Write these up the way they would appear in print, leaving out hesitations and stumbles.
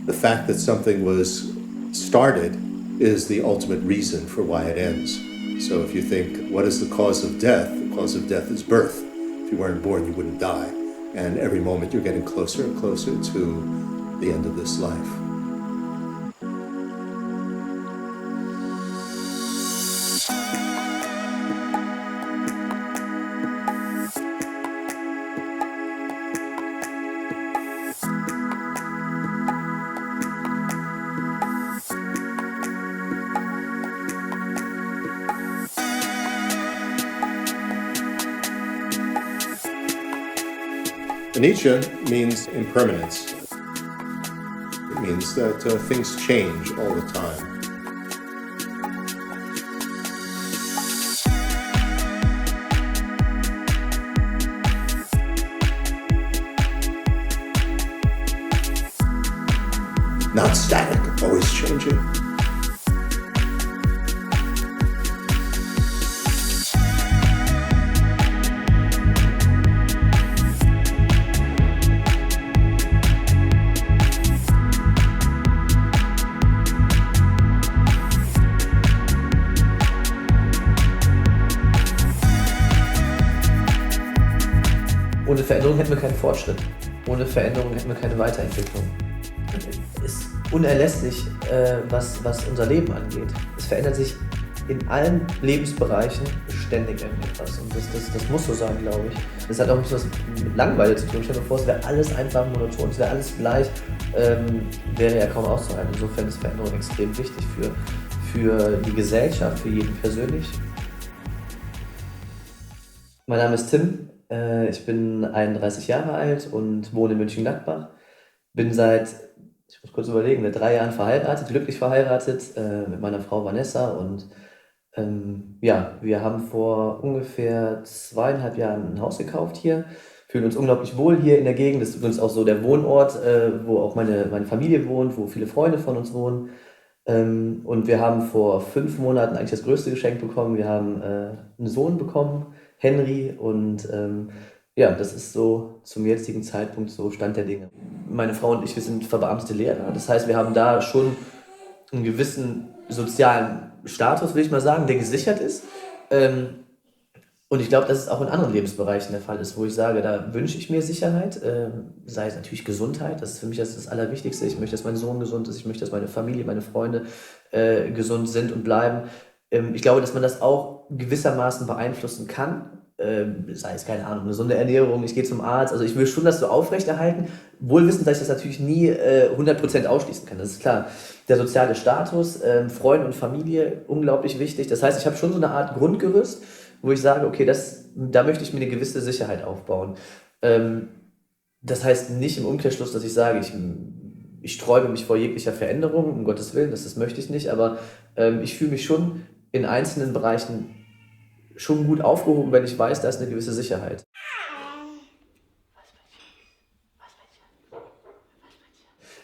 The fact that something was started is the ultimate reason for why it ends. So if you think, what is the cause of death? The cause of death is birth. If you weren't born, you wouldn't die. And every moment you're getting closer and closer to the end of this life. Anicca means impermanence. It means that things change all the time. Not static, always changing. Ohne Veränderung hätten wir keinen Fortschritt. Ohne Veränderung hätten wir keine Weiterentwicklung. Es ist unerlässlich, was unser Leben angeht. Es verändert sich in allen Lebensbereichen ständig irgendetwas. Und das muss so sein, glaube ich. Das hat auch nicht was mit Langeweile zu tun. Stell dir vor, es wäre alles einfach monoton, es wäre alles gleich, wäre ja kaum auszuhalten. Insofern ist Veränderung extrem wichtig für die Gesellschaft, für jeden persönlich. Mein Name ist Tim. Ich bin 31 Jahre alt und wohne in Mönchengladbach. Bin seit, ich muss kurz überlegen, seit 3 Jahren verheiratet, glücklich verheiratet mit meiner Frau Vanessa. Und wir haben vor ungefähr 2,5 Jahren ein Haus gekauft hier. Fühlen uns unglaublich wohl hier in der Gegend. Das ist übrigens auch so der Wohnort, wo auch meine Familie wohnt, wo viele Freunde von uns wohnen. Und wir haben vor 5 Monaten eigentlich das größte Geschenk bekommen. Wir haben einen Sohn bekommen, Henry, und das ist so zum jetzigen Zeitpunkt so Stand der Dinge. Meine Frau und ich, wir sind verbeamtete Lehrer. Das heißt, wir haben da schon einen gewissen sozialen Status, will ich mal sagen, der gesichert ist. Und ich glaube, dass es auch in anderen Lebensbereichen der Fall ist, wo ich sage, da wünsche ich mir Sicherheit, sei es natürlich Gesundheit, das ist für mich das Allerwichtigste. Ich möchte, dass mein Sohn gesund ist, ich möchte, dass meine Familie, meine Freunde gesund sind und bleiben. Ich glaube, dass man das auch gewissermaßen beeinflussen kann, sei es, keine Ahnung, eine gesunde Ernährung, ich gehe zum Arzt, also ich will schon das so aufrechterhalten, wohl wissend, dass ich das natürlich nie 100% ausschließen kann, das ist klar. Der soziale Status, Freunde und Familie, unglaublich wichtig. Das heißt, ich habe schon so eine Art Grundgerüst, wo ich sage, okay, da möchte ich mir eine gewisse Sicherheit aufbauen. Das heißt nicht im Umkehrschluss, dass ich sage, ich sträube mich vor jeglicher Veränderung, um Gottes Willen, das möchte ich nicht, aber ich fühle mich schon in einzelnen Bereichen schon gut aufgehoben, wenn ich weiß, da ist eine gewisse Sicherheit.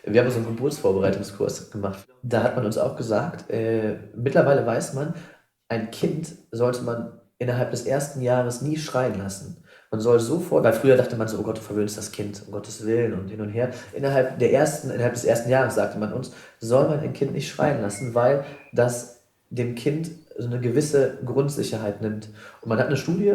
Wir haben so einen Geburtsvorbereitungskurs gemacht. Da hat man uns auch gesagt, mittlerweile weiß man, ein Kind sollte man innerhalb des ersten Jahres nie schreien lassen. Man soll sofort, weil früher dachte man so, oh Gott, du verwöhnst das Kind, um Gottes Willen und hin und her. Innerhalb des ersten Jahres, sagte man uns, soll man ein Kind nicht schreien lassen, weil das dem Kind so eine gewisse Grundsicherheit nimmt. Und man hat eine Studie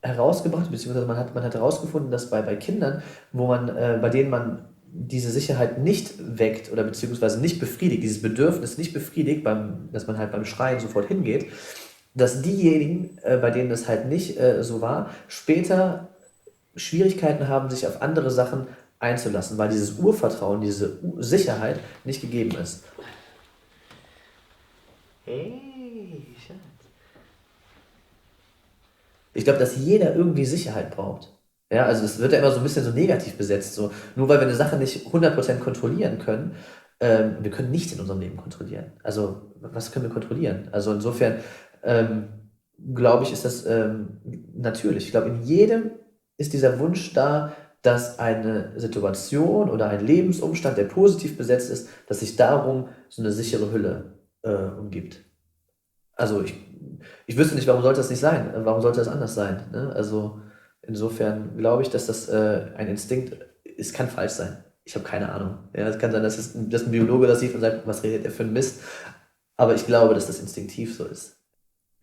herausgebracht, beziehungsweise man hat herausgefunden, dass bei Kindern, bei denen man diese Sicherheit nicht weckt oder beziehungsweise nicht befriedigt, dieses Bedürfnis nicht befriedigt, dass man halt beim Schreien sofort hingeht, dass diejenigen, bei denen das halt nicht so war, später Schwierigkeiten haben, sich auf andere Sachen einzulassen, weil dieses Urvertrauen, diese Sicherheit nicht gegeben ist. Hey, Schatz. Ich glaube, dass jeder irgendwie Sicherheit braucht. Ja, also es wird ja immer so ein bisschen so negativ besetzt. So. Nur weil wir eine Sache nicht 100% kontrollieren können, wir können nichts in unserem Leben kontrollieren. Also was können wir kontrollieren? Also insofern glaube ich, ist das natürlich. Ich glaube, in jedem ist dieser Wunsch da, dass eine Situation oder ein Lebensumstand, der positiv besetzt ist, dass sich darum so eine sichere Hülle umgibt. Also ich wüsste nicht, warum sollte das nicht sein? Warum sollte das anders sein? Ne? Also insofern glaube ich, dass das ein Instinkt ist, kann falsch sein. Ich habe keine Ahnung. Ja, es kann sein, dass ein Biologe das sieht und sagt, was redet er für ein Mist. Aber ich glaube, dass das instinktiv so ist.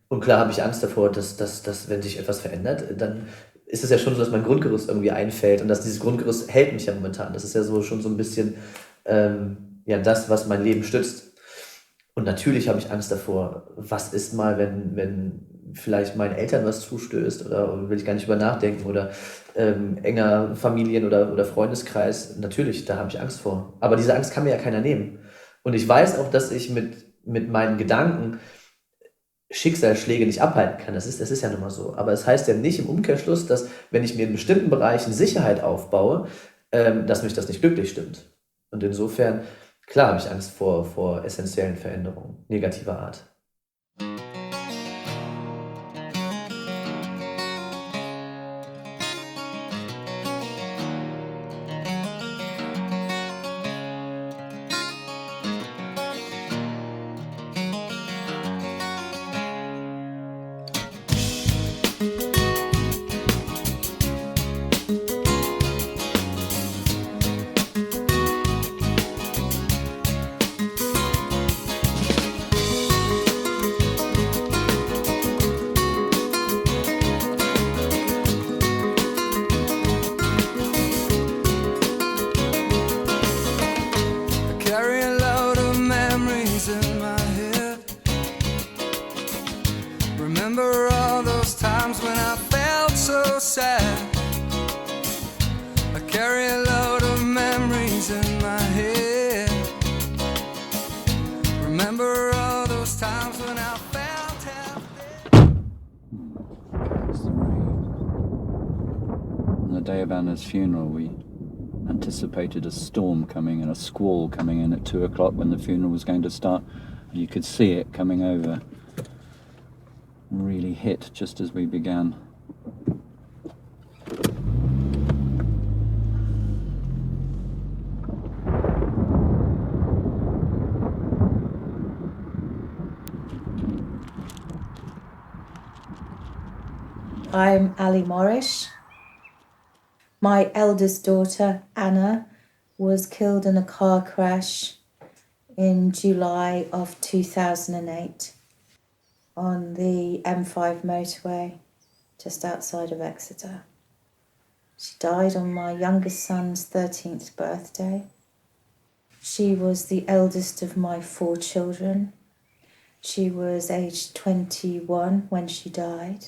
Und klar habe ich Angst davor, dass wenn sich etwas verändert, dann ist es ja schon so, dass mein Grundgerüst irgendwie einfällt und dass dieses Grundgerüst hält mich ja momentan. Das ist ja so schon so ein bisschen ja, das, was mein Leben stützt. Und natürlich habe ich Angst davor, was ist mal, wenn vielleicht meinen Eltern was zustößt oder will ich gar nicht über nachdenken oder enger Familien- oder Freundeskreis. Natürlich, da habe ich Angst vor. Aber diese Angst kann mir ja keiner nehmen. Und ich weiß auch, dass ich mit meinen Gedanken Schicksalsschläge nicht abhalten kann. Das ist ja nun mal so. Aber es heißt ja nicht im Umkehrschluss, dass wenn ich mir in bestimmten Bereichen Sicherheit aufbaue, dass mich das nicht glücklich stimmt. Und insofern, klar habe ich Angst vor essentiellen Veränderungen negativer Art. Carry a load of memories in my head. Remember all those times when I felt so sad. I carry a load of memories in my head. Remember all those times when I felt half dead. On the day of Anna's funeral, we anticipated a storm coming and a squall coming in at 2 o'clock when the funeral was going to start. And you could see it coming over, really hit just as we began. I'm Ali Morish. My eldest daughter, Anna, was killed in a car crash in July of 2008 on the M5 motorway just outside of Exeter. She died on my youngest son's 13th birthday. She was the eldest of my 4 children. She was aged 21 when she died.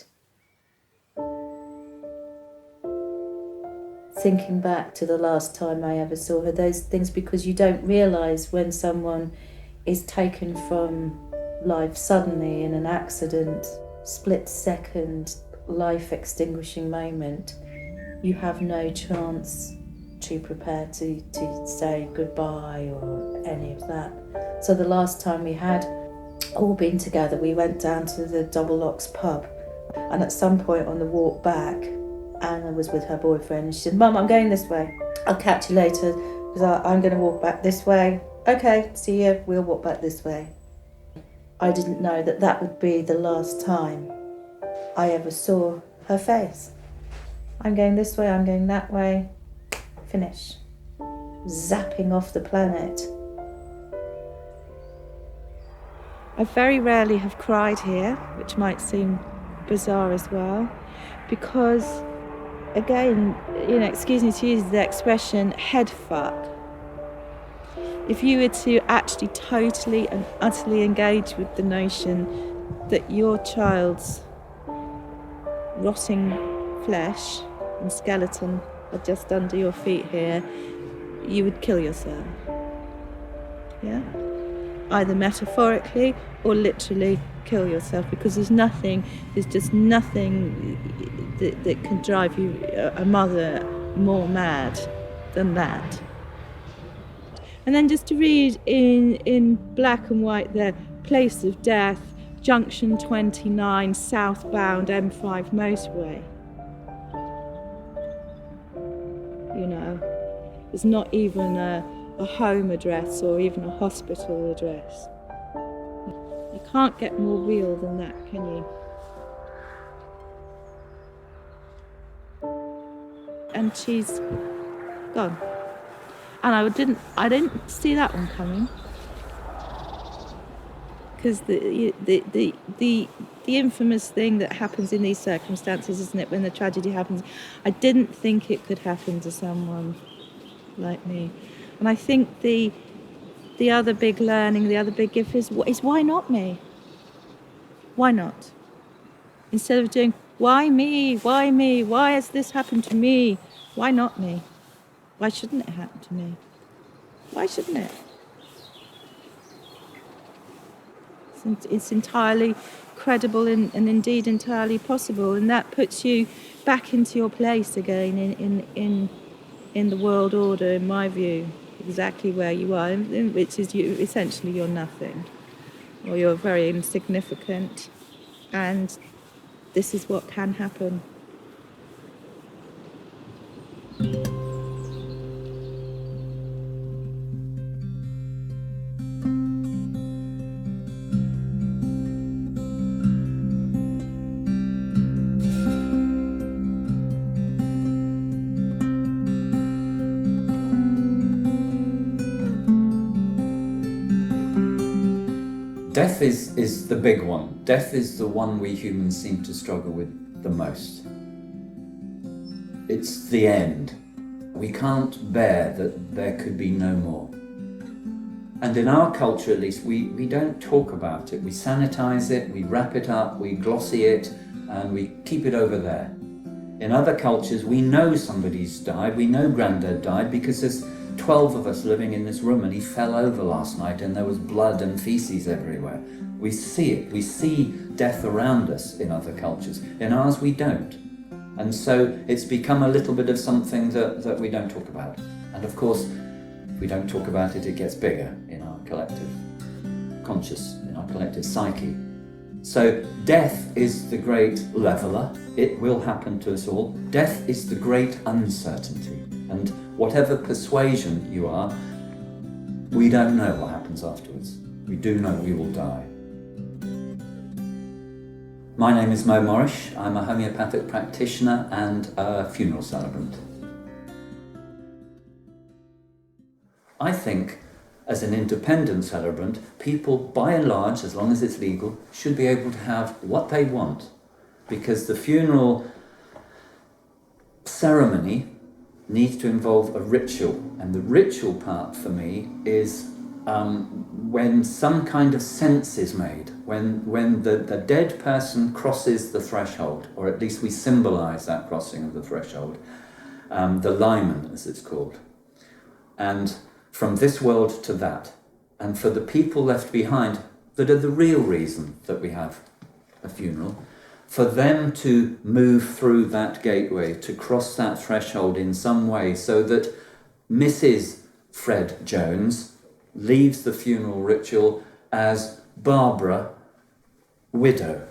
Thinking back to the last time I ever saw her, those things, because you don't realise when someone is taken from life suddenly in an accident, split second, life extinguishing moment, you have no chance to prepare to say goodbye or any of that. So the last time we had all been together, we went down to the Double Locks pub, and at some point on the walk back, Anna was with her boyfriend and she said, "Mum, I'm going this way. I'll catch you later because I'm going to walk back this way." "Okay, see you. We'll walk back this way." I didn't know that that would be the last time I ever saw her face. I'm going this way, I'm going that way. Finish. Zapping off the planet. I very rarely have cried here, which might seem bizarre as well, because again, excuse me to use the expression, head fuck. If you were to actually totally and utterly engage with the notion that your child's rotting flesh and skeleton are just under your feet here, you would kill yourself. Yeah? Either metaphorically or literally kill yourself, because there's just nothing that can drive you, a mother, more mad than that. And then just to read in black and white there, place of death, junction 29, southbound M5 motorway. There's not even a home address or even a hospital address. You can't get more real than that, can you? And she's gone. And I didn't see that one coming. Because the infamous thing that happens in these circumstances, isn't it, when the tragedy happens, I didn't think it could happen to someone like me. And I think the other big learning, the other big gift is why not me? Why not? Instead of doing, why me? Why me? Why has this happened to me? Why not me? Why shouldn't it happen to me? Why shouldn't it? It's entirely credible and indeed entirely possible, and that puts you back into your place again in the world order, in my view, exactly where you are, which is essentially you're nothing, or you're very insignificant, and this is what can happen. Death is the big one. Death is the one we humans seem to struggle with the most. It's the end. We can't bear that there could be no more. And in our culture, at least, we don't talk about it. We sanitize it, we wrap it up, we glossy it, and we keep it over there. In other cultures, we know somebody's died, we know Grandad died because there's 12 of us living in this room and he fell over last night and there was blood and feces everywhere. We see it, we see death around us in other cultures. In ours, we don't. And so it's become a little bit of something that we don't talk about. And of course, if we don't talk about it, it gets bigger in our collective conscious, in our collective psyche. So death is the great leveler. It will happen to us all. Death is the great uncertainty. And whatever persuasion you are, we don't know what happens afterwards. We do know we will die. My name is Mikosch. I'm a homeopathic practitioner and a funeral celebrant. I think, as an independent celebrant, people, by and large, as long as it's legal, should be able to have what they want. Because the funeral ceremony needs to involve a ritual. And the ritual part for me is when some kind of sense is made, when the dead person crosses the threshold, or at least we symbolize that crossing of the threshold, the limen, as it's called. And from this world to that. And for the people left behind, that are the real reason that we have a funeral, for them to move through that gateway, to cross that threshold in some way, so that Mrs. Fred Jones leaves the funeral ritual as Barbara, widow.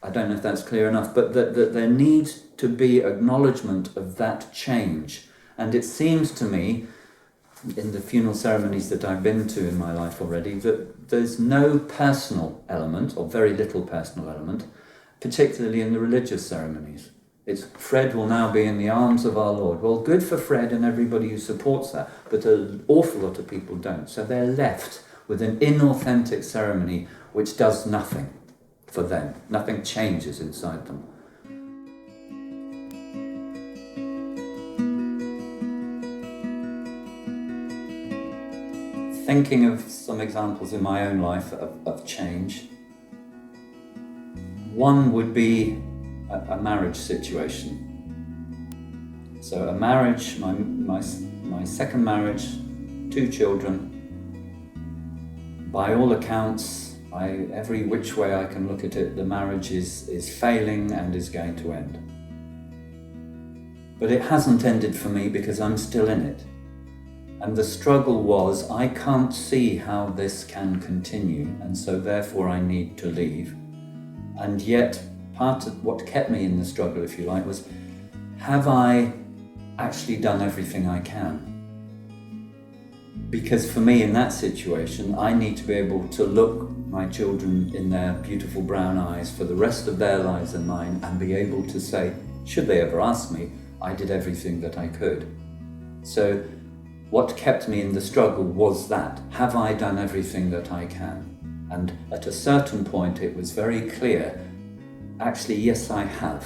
I don't know if that's clear enough, but that there needs to be acknowledgement of that change. And it seems to me, in the funeral ceremonies that I've been to in my life already, that there's no personal element, or very little personal element, particularly in the religious ceremonies. It's Fred will now be in the arms of our Lord. Well, good for Fred and everybody who supports that, but an awful lot of people don't. So they're left with an inauthentic ceremony which does nothing for them. Nothing changes inside them. Thinking of some examples in my own life of change, one would be a marriage situation. So a marriage, my second marriage, 2 children. By all accounts, every which way I can look at it, the marriage is failing and is going to end. But it hasn't ended for me because I'm still in it. And the struggle was, I can't see how this can continue, and so therefore I need to leave. And yet, part of what kept me in the struggle, if you like, was, have I actually done everything I can? Because for me, in that situation, I need to be able to look my children in their beautiful brown eyes for the rest of their lives and mine, and be able to say, should they ever ask me, I did everything that I could. So what kept me in the struggle was that, have I done everything that I can? And at a certain point it was very clear, actually yes I have.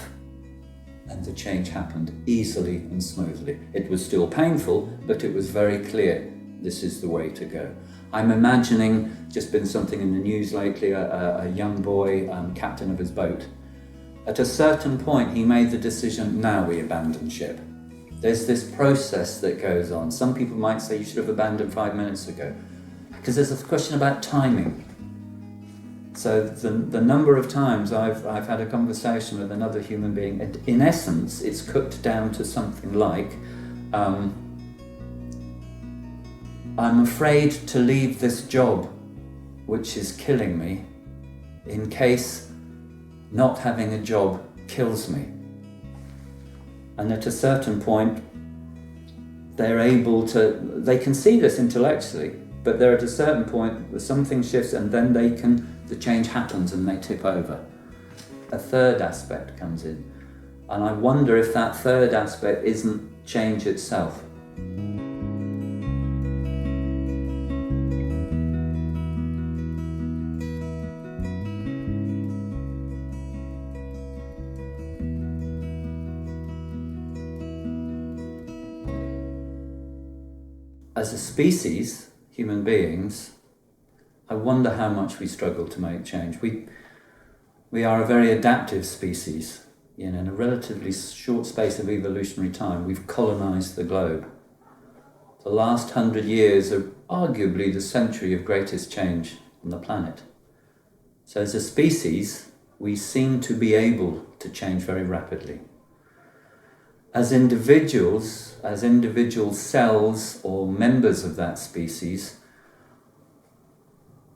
And the change happened easily and smoothly. It was still painful, but it was very clear, this is the way to go. I'm imagining, just been something in the news lately, a young boy, captain of his boat. At a certain point he made the decision, now we abandon ship. There's this process that goes on. Some people might say you should have abandoned 5 minutes ago, because there's a question about timing. So the number of times I've had a conversation with another human being, and in essence it's cooked down to something like, I'm afraid to leave this job which is killing me in case not having a job kills me. And at a certain point they can see this intellectually, but they're at a certain point where something shifts and then the change happens and they tip over. A third aspect comes in. And I wonder if that third aspect isn't change itself. As a species, human beings, I wonder how much we struggle to make change. We are a very adaptive species. In a relatively short space of evolutionary time, we've colonized the globe. The last 100 years are arguably the century of greatest change on the planet. So as a species, we seem to be able to change very rapidly. As individual cells or members of that species,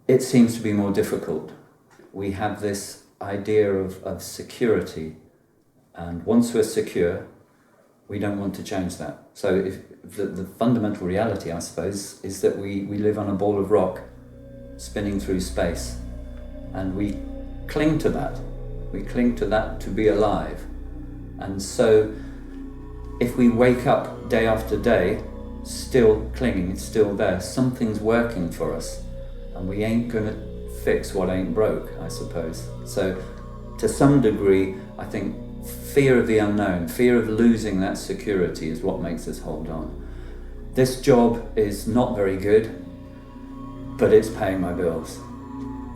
it seems to be more difficult. We have this idea of security, and once we're secure, we don't want to change that. So if the fundamental reality, I suppose, is that we live on a ball of rock spinning through space, and we cling to that. We cling to that to be alive. And so if we wake up day after day, still clinging, it's still there, something's working for us, and we ain't gonna fix what ain't broke, I suppose. So to some degree, I think fear of the unknown, fear of losing that security is what makes us hold on. This job is not very good, but it's paying my bills.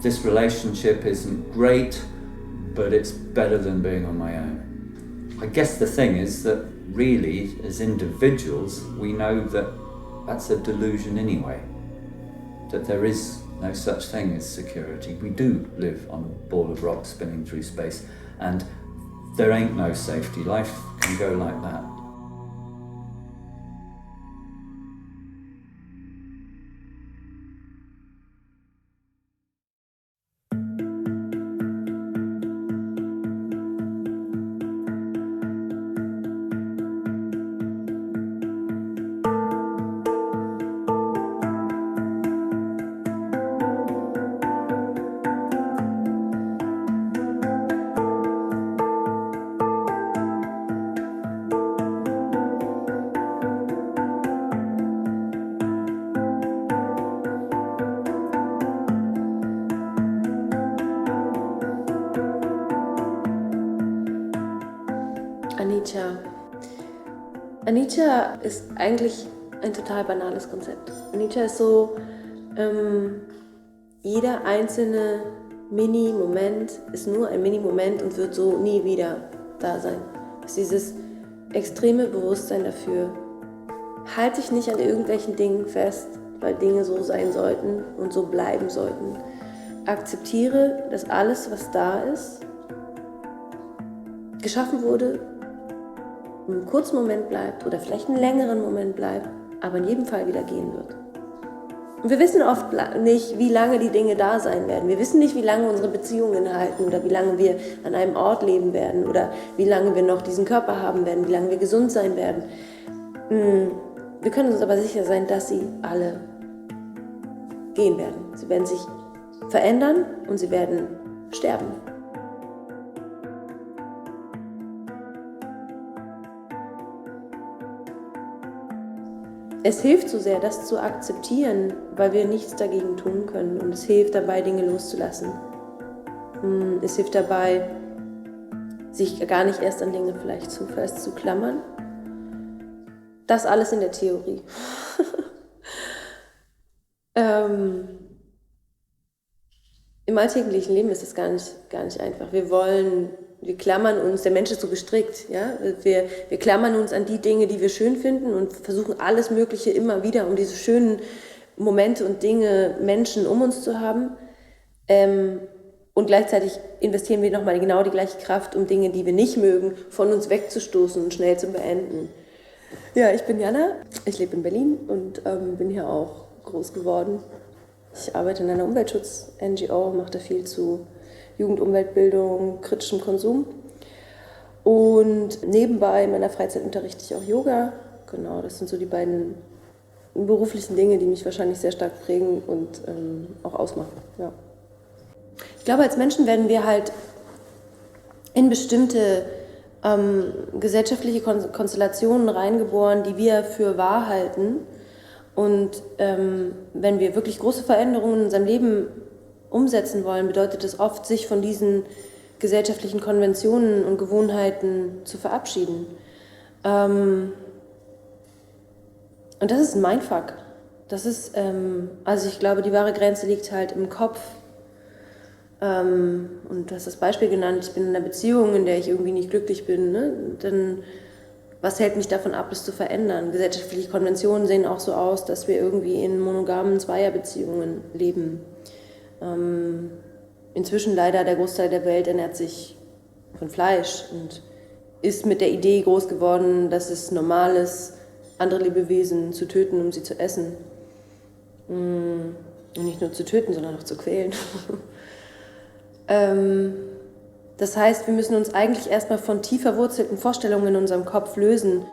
This relationship isn't great, but it's better than being on my own. I guess the thing is that really, as individuals, we know that that's a delusion anyway, that there is no such thing as security. We do live on a ball of rock spinning through space, and there ain't no safety. Life can go like that. Anicca ist eigentlich ein total banales Konzept. Anicca ist so, jeder einzelne Mini-Moment ist nur ein Mini-Moment und wird so nie wieder da sein. Es ist dieses extreme Bewusstsein dafür, halte dich nicht an irgendwelchen Dingen fest, weil Dinge so sein sollten und so bleiben sollten. Akzeptiere, dass alles, was da ist, geschaffen wurde, einen kurzen Moment bleibt oder vielleicht einen längeren Moment bleibt, aber in jedem Fall wieder gehen wird. Und wir wissen oft nicht, wie lange die Dinge da sein werden. Wir wissen nicht, wie lange unsere Beziehungen halten oder wie lange wir an einem Ort leben werden oder wie lange wir noch diesen Körper haben werden, wie lange wir gesund sein werden. Wir können uns aber sicher sein, dass sie alle gehen werden. Sie werden sich verändern und sie werden sterben. es hilft so sehr, das zu akzeptieren, weil wir nichts dagegen tun können. Und es hilft dabei, Dinge loszulassen. Es hilft dabei, sich gar nicht erst an Dinge vielleicht zu fest zu klammern. Das alles in der Theorie. Im alltäglichen Leben ist es gar nicht einfach. Wir klammern uns, der Mensch ist so gestrickt, ja? Wir klammern uns an die Dinge, die wir schön finden und versuchen alles Mögliche immer wieder, um diese schönen Momente und Dinge, Menschen um uns zu haben. Und gleichzeitig investieren wir nochmal genau die gleiche Kraft, um Dinge, die wir nicht mögen, von uns wegzustoßen und schnell zu beenden. Ja, ich bin Jana, ich lebe in Berlin und bin hier auch groß geworden. Ich arbeite in einer Umweltschutz-NGO, mache da viel zu Jugend-Umweltbildung, kritischem Konsum. Und nebenbei in meiner Freizeit unterrichte ich auch Yoga. Genau, das sind so die beiden beruflichen Dinge, die mich wahrscheinlich sehr stark prägen und auch ausmachen. Ja. Ich glaube, als Menschen werden wir halt in bestimmte gesellschaftliche Konstellationen reingeboren, die wir für wahr halten. Und wenn wir wirklich große Veränderungen in unserem Leben umsetzen wollen, bedeutet es oft, sich von diesen gesellschaftlichen Konventionen und Gewohnheiten zu verabschieden. Und das ist ein Mindfuck. Das ist, also ich glaube, die wahre Grenze liegt halt im Kopf. Und du hast das Beispiel genannt, ich bin in einer Beziehung, in der ich irgendwie nicht glücklich bin. Ne? Dann, was hält mich davon ab, es zu verändern? Gesellschaftliche Konventionen sehen auch so aus, dass wir irgendwie in monogamen Zweierbeziehungen leben. Inzwischen leider, der Großteil der Welt ernährt sich von Fleisch und ist mit der Idee groß geworden, dass es normal ist, andere Lebewesen zu töten, um sie zu essen. Und nicht nur zu töten, sondern auch zu quälen. Das heißt, wir müssen uns eigentlich erstmal von tief verwurzelten Vorstellungen in unserem Kopf lösen.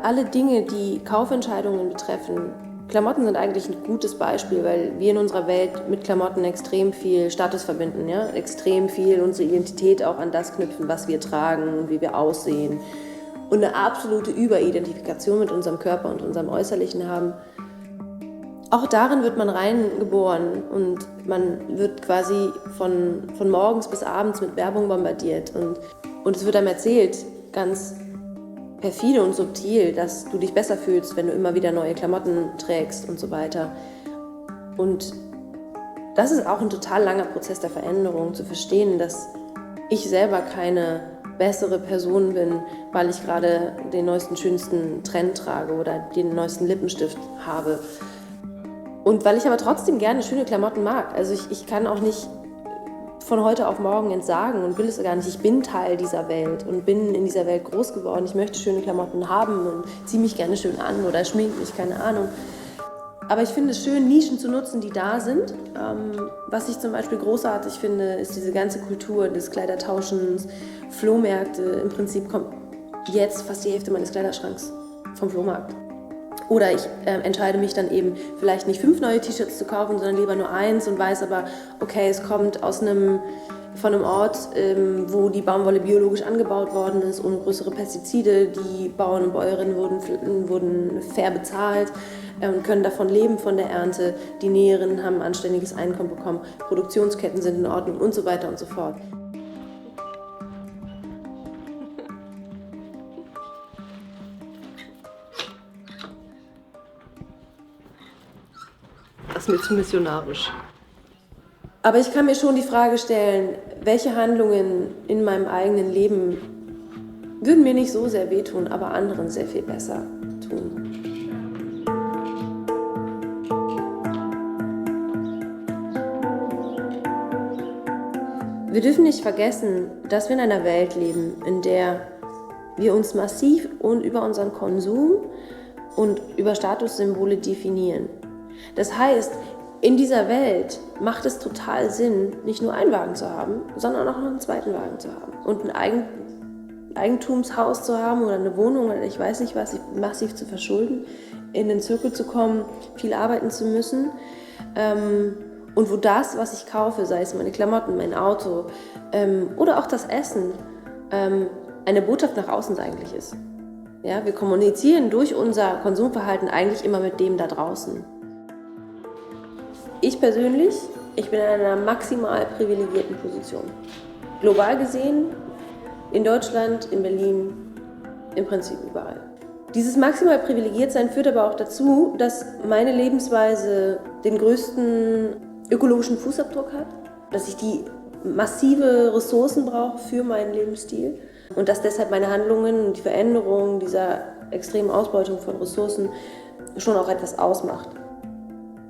Alle Dinge, die Kaufentscheidungen betreffen, Klamotten sind eigentlich ein gutes Beispiel, weil wir in unserer Welt mit Klamotten extrem viel Status verbinden, ja? Extrem viel unsere Identität auch an das knüpfen, was wir tragen und wie wir aussehen. Und eine absolute Überidentifikation mit unserem Körper und unserem Äußerlichen haben. Auch darin wird man reingeboren und man wird quasi von morgens bis abends mit Werbung bombardiert. Und es wird einem erzählt, ganz perfide und subtil, dass du dich besser fühlst, wenn du immer wieder neue Klamotten trägst und so weiter. Und das ist auch ein total langer Prozess der Veränderung, zu verstehen, dass ich selber keine bessere Person bin, weil ich gerade den neuesten, schönsten Trend trage oder den neuesten Lippenstift habe. Und weil ich aber trotzdem gerne schöne Klamotten mag. Also ich kann auch nicht von heute auf morgen entsagen und will es gar nicht. Ich bin Teil dieser Welt und bin in dieser Welt groß geworden. Ich möchte schöne Klamotten haben und ziehe mich gerne schön an oder schminke mich, keine Ahnung. Aber ich finde es schön, Nischen zu nutzen, die da sind. Was ich zum Beispiel großartig finde, ist diese ganze Kultur des Kleidertauschens, Flohmärkte. Im Prinzip kommt jetzt fast die Hälfte meines Kleiderschranks vom Flohmarkt. Oder ich entscheide mich dann eben, vielleicht nicht 5 neue T-Shirts zu kaufen, sondern lieber nur 1 und weiß aber, okay, es kommt von einem Ort, wo die Baumwolle biologisch angebaut worden ist, ohne größere Pestizide. Die Bauern und Bäuerinnen wurden fair bezahlt und können davon leben, von der Ernte. Die Näherinnen haben ein anständiges Einkommen bekommen, Produktionsketten sind in Ordnung und so weiter und so fort. Das ist mir zu missionarisch. Aber ich kann mir schon die Frage stellen, welche Handlungen in meinem eigenen Leben würden mir nicht so sehr wehtun, aber anderen sehr viel besser tun. Wir dürfen nicht vergessen, dass wir in einer Welt leben, in der wir uns massiv und über unseren Konsum und über Statussymbole definieren. Das heißt, in dieser Welt macht es total Sinn, nicht nur einen Wagen zu haben, sondern auch noch einen zweiten Wagen zu haben. Und ein Eigentumshaus zu haben oder eine Wohnung oder ich weiß nicht was, sich massiv zu verschulden, in den Zirkel zu kommen, viel arbeiten zu müssen. Und wo das, was ich kaufe, sei es meine Klamotten, mein Auto oder auch das Essen, eine Botschaft nach außen eigentlich ist. Ja, wir kommunizieren durch unser Konsumverhalten eigentlich immer mit dem da draußen. Ich persönlich, ich bin in einer maximal privilegierten Position. Global gesehen, in Deutschland, in Berlin, im Prinzip überall. Dieses maximal Privilegiertsein führt aber auch dazu, dass meine Lebensweise den größten ökologischen Fußabdruck hat, dass ich die massive Ressourcen brauche für meinen Lebensstil und dass deshalb meine Handlungen und die Veränderung dieser extremen Ausbeutung von Ressourcen schon auch etwas ausmacht.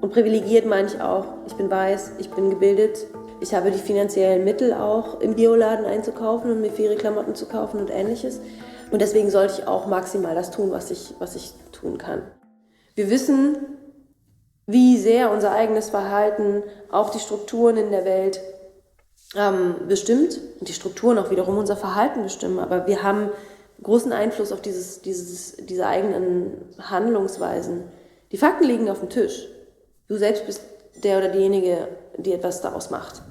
Und privilegiert meine ich auch, ich bin weiß, ich bin gebildet, ich habe die finanziellen Mittel auch im Bioladen einzukaufen und mir faire Klamotten zu kaufen und ähnliches. Und deswegen sollte ich auch maximal das tun, was ich tun kann. Wir wissen, wie sehr unser eigenes Verhalten auch die Strukturen in der Welt bestimmt und die Strukturen auch wiederum unser Verhalten bestimmen. Aber wir haben großen Einfluss auf diese eigenen Handlungsweisen. Die Fakten liegen auf dem Tisch. Du selbst bist der oder diejenige, die etwas daraus macht.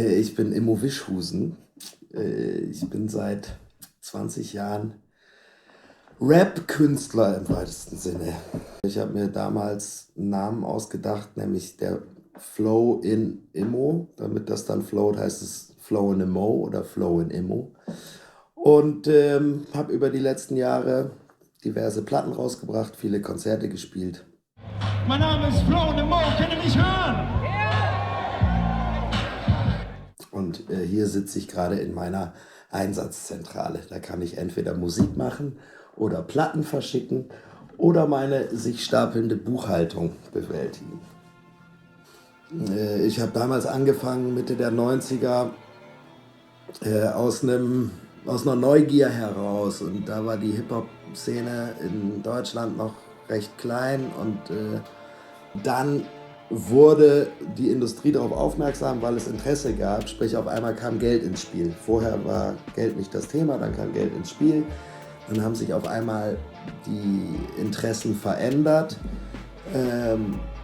Ich bin Immo Wischhusen. Ich bin seit 20 Jahren Rap-Künstler im weitesten Sinne. Ich habe mir damals einen Namen ausgedacht, nämlich der Flow in Immo. Damit das dann flowt, heißt es Flow in Immo oder Flow in Immo. Und habe über die letzten Jahre diverse Platten rausgebracht, viele Konzerte gespielt. Mein Name ist Flow in Immo, könnt ihr mich hören? Und hier sitze ich gerade in meiner Einsatzzentrale. Da kann ich entweder Musik machen oder Platten verschicken oder meine sich stapelnde Buchhaltung bewältigen. Ich habe damals angefangen, Mitte der 90er, aus einer Neugier heraus. Und da war die Hip-Hop-Szene in Deutschland noch recht klein. Und dann wurde die Industrie darauf aufmerksam, weil es Interesse gab. Sprich, auf einmal kam Geld ins Spiel. Vorher war Geld nicht das Thema, dann kam Geld ins Spiel. Dann haben sich auf einmal die Interessen verändert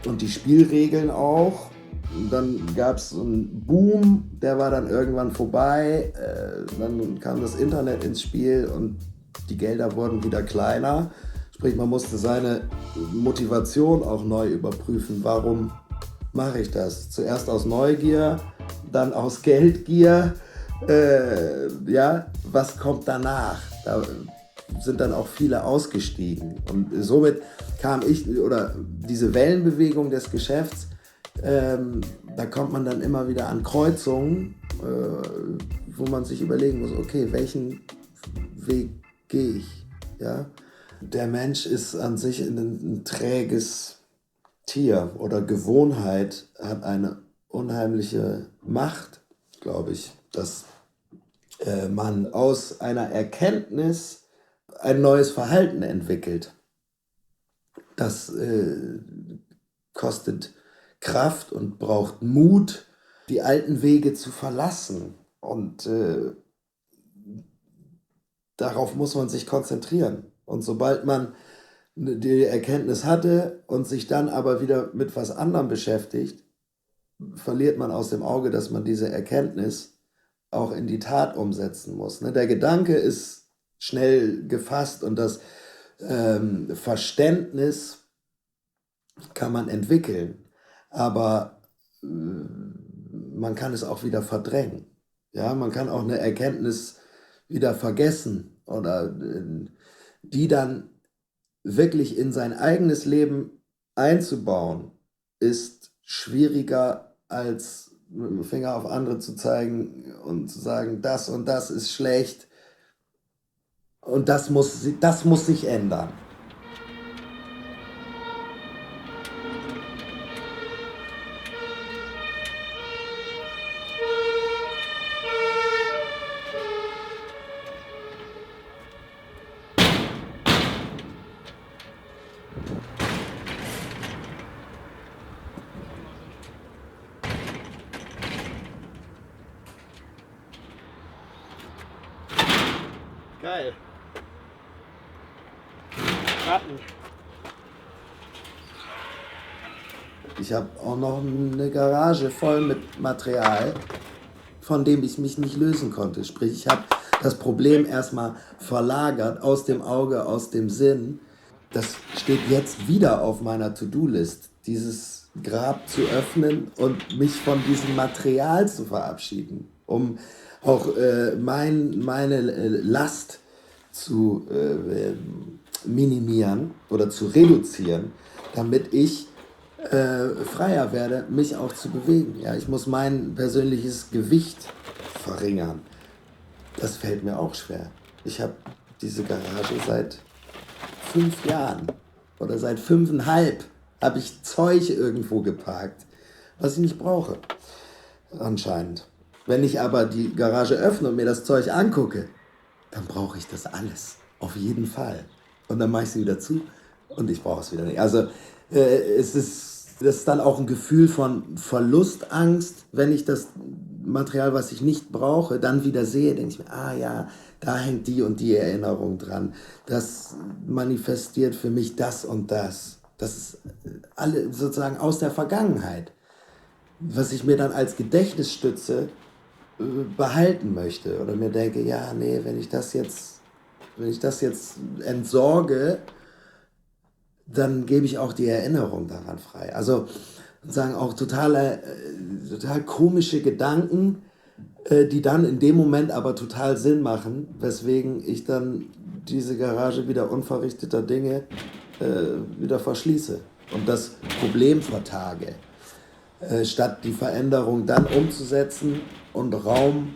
und die Spielregeln auch. Und dann gab es so einen Boom, der war dann irgendwann vorbei. Dann kam das Internet ins Spiel und die Gelder wurden wieder kleiner. Sprich, man musste seine Motivation auch neu überprüfen. Warum mache ich das? Zuerst aus Neugier, dann aus Geldgier. Ja, was kommt danach? Da sind dann auch viele ausgestiegen. Und somit kam ich, oder diese Wellenbewegung des Geschäfts, da kommt man dann immer wieder an Kreuzungen, wo man sich überlegen muss, okay, welchen Weg gehe ich? Ja? Der Mensch ist an sich ein träges Tier oder Gewohnheit hat eine unheimliche Macht, glaube ich, dass man aus einer Erkenntnis ein neues Verhalten entwickelt. Das kostet Kraft und braucht Mut, die alten Wege zu verlassen. Und darauf muss man sich konzentrieren. Und sobald man die Erkenntnis hatte und sich dann aber wieder mit was anderem beschäftigt, verliert man aus dem Auge, dass man diese Erkenntnis auch in die Tat umsetzen muss. Ne? Der Gedanke ist schnell gefasst und das Verständnis kann man entwickeln, aber man kann es auch wieder verdrängen. Ja, man kann auch eine Erkenntnis wieder vergessen oder die dann wirklich in sein eigenes Leben einzubauen, ist schwieriger als mit dem Finger auf andere zu zeigen und zu sagen, das und das ist schlecht und das muss sich ändern. Geil. Ratten. Ich habe auch noch eine Garage voll mit Material, von dem ich mich nicht lösen konnte. Sprich, ich habe das Problem erstmal verlagert, aus dem Auge, aus dem Sinn. Das steht jetzt wieder auf meiner To-Do-List, dieses Grab zu öffnen und mich von diesem Material zu verabschieden, um auch meine Last zu minimieren oder zu reduzieren, damit ich freier werde, mich auch zu bewegen. Ja, ich muss mein persönliches Gewicht verringern. Das fällt mir auch schwer. Ich habe diese Garage seit 5 Jahren oder seit 5,5 habe ich Zeug irgendwo geparkt, was ich nicht brauche, anscheinend. Wenn ich aber die Garage öffne und mir das Zeug angucke, dann brauche ich das alles, auf jeden Fall. Und dann mache ich sie wieder zu und ich brauche es wieder nicht. Also das ist dann auch ein Gefühl von Verlustangst, wenn ich das Material, was ich nicht brauche, dann wieder sehe, denke ich mir, ah ja, da hängt die und die Erinnerung dran. Das manifestiert für mich das und das. Das ist alle sozusagen aus der Vergangenheit, was ich mir dann als Gedächtnisstütze behalten möchte oder mir denke, ja, nee, wenn ich das jetzt entsorge, dann gebe ich auch die Erinnerung daran frei. Also sozusagen auch total komische Gedanken, die dann in dem Moment aber total Sinn machen, weswegen ich dann diese Garage wieder unverrichteter Dinge wieder verschließe und das Problem vertage, statt die Veränderung dann umzusetzen und Raum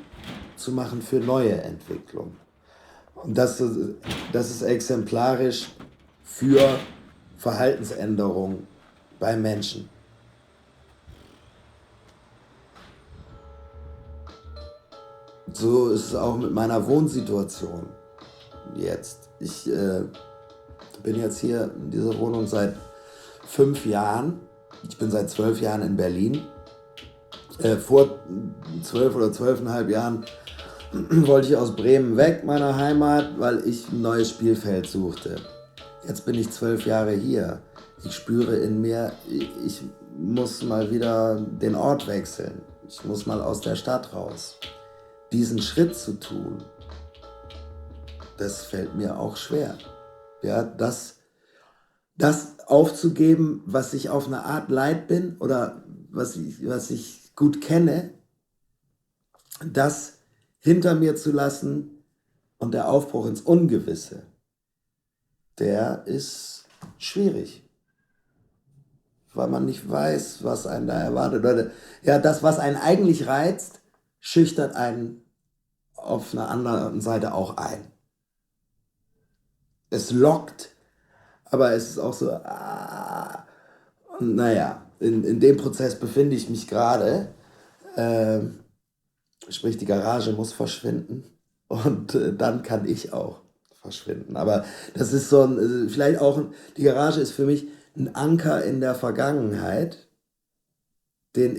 zu machen für neue Entwicklung. Und das ist exemplarisch für Verhaltensänderung bei Menschen. So ist es auch mit meiner Wohnsituation jetzt. Ich bin jetzt hier in dieser Wohnung seit 5 Jahren. Ich bin seit 12 Jahren in Berlin. Vor 12 oder 12,5 Jahren wollte ich aus Bremen weg, meiner Heimat, weil ich ein neues Spielfeld suchte. Jetzt bin ich 12 Jahre hier. Ich spüre in mir, ich muss mal wieder den Ort wechseln. Ich muss mal aus der Stadt raus. Diesen Schritt zu tun, das fällt mir auch schwer. Ja, das aufzugeben, was ich auf eine Art leid bin oder was ich gut kenne, das hinter mir zu lassen und der Aufbruch ins Ungewisse, der ist schwierig, weil man nicht weiß, was einen da erwartet. Oder, ja, das, was einen eigentlich reizt, schüchtert einen auf einer anderen Seite auch ein. Es lockt, aber es ist auch so, naja, in dem Prozess befinde ich mich gerade. Sprich, die Garage muss verschwinden und dann kann ich auch verschwinden. Aber das ist so vielleicht auch, die Garage ist für mich ein Anker in der Vergangenheit, den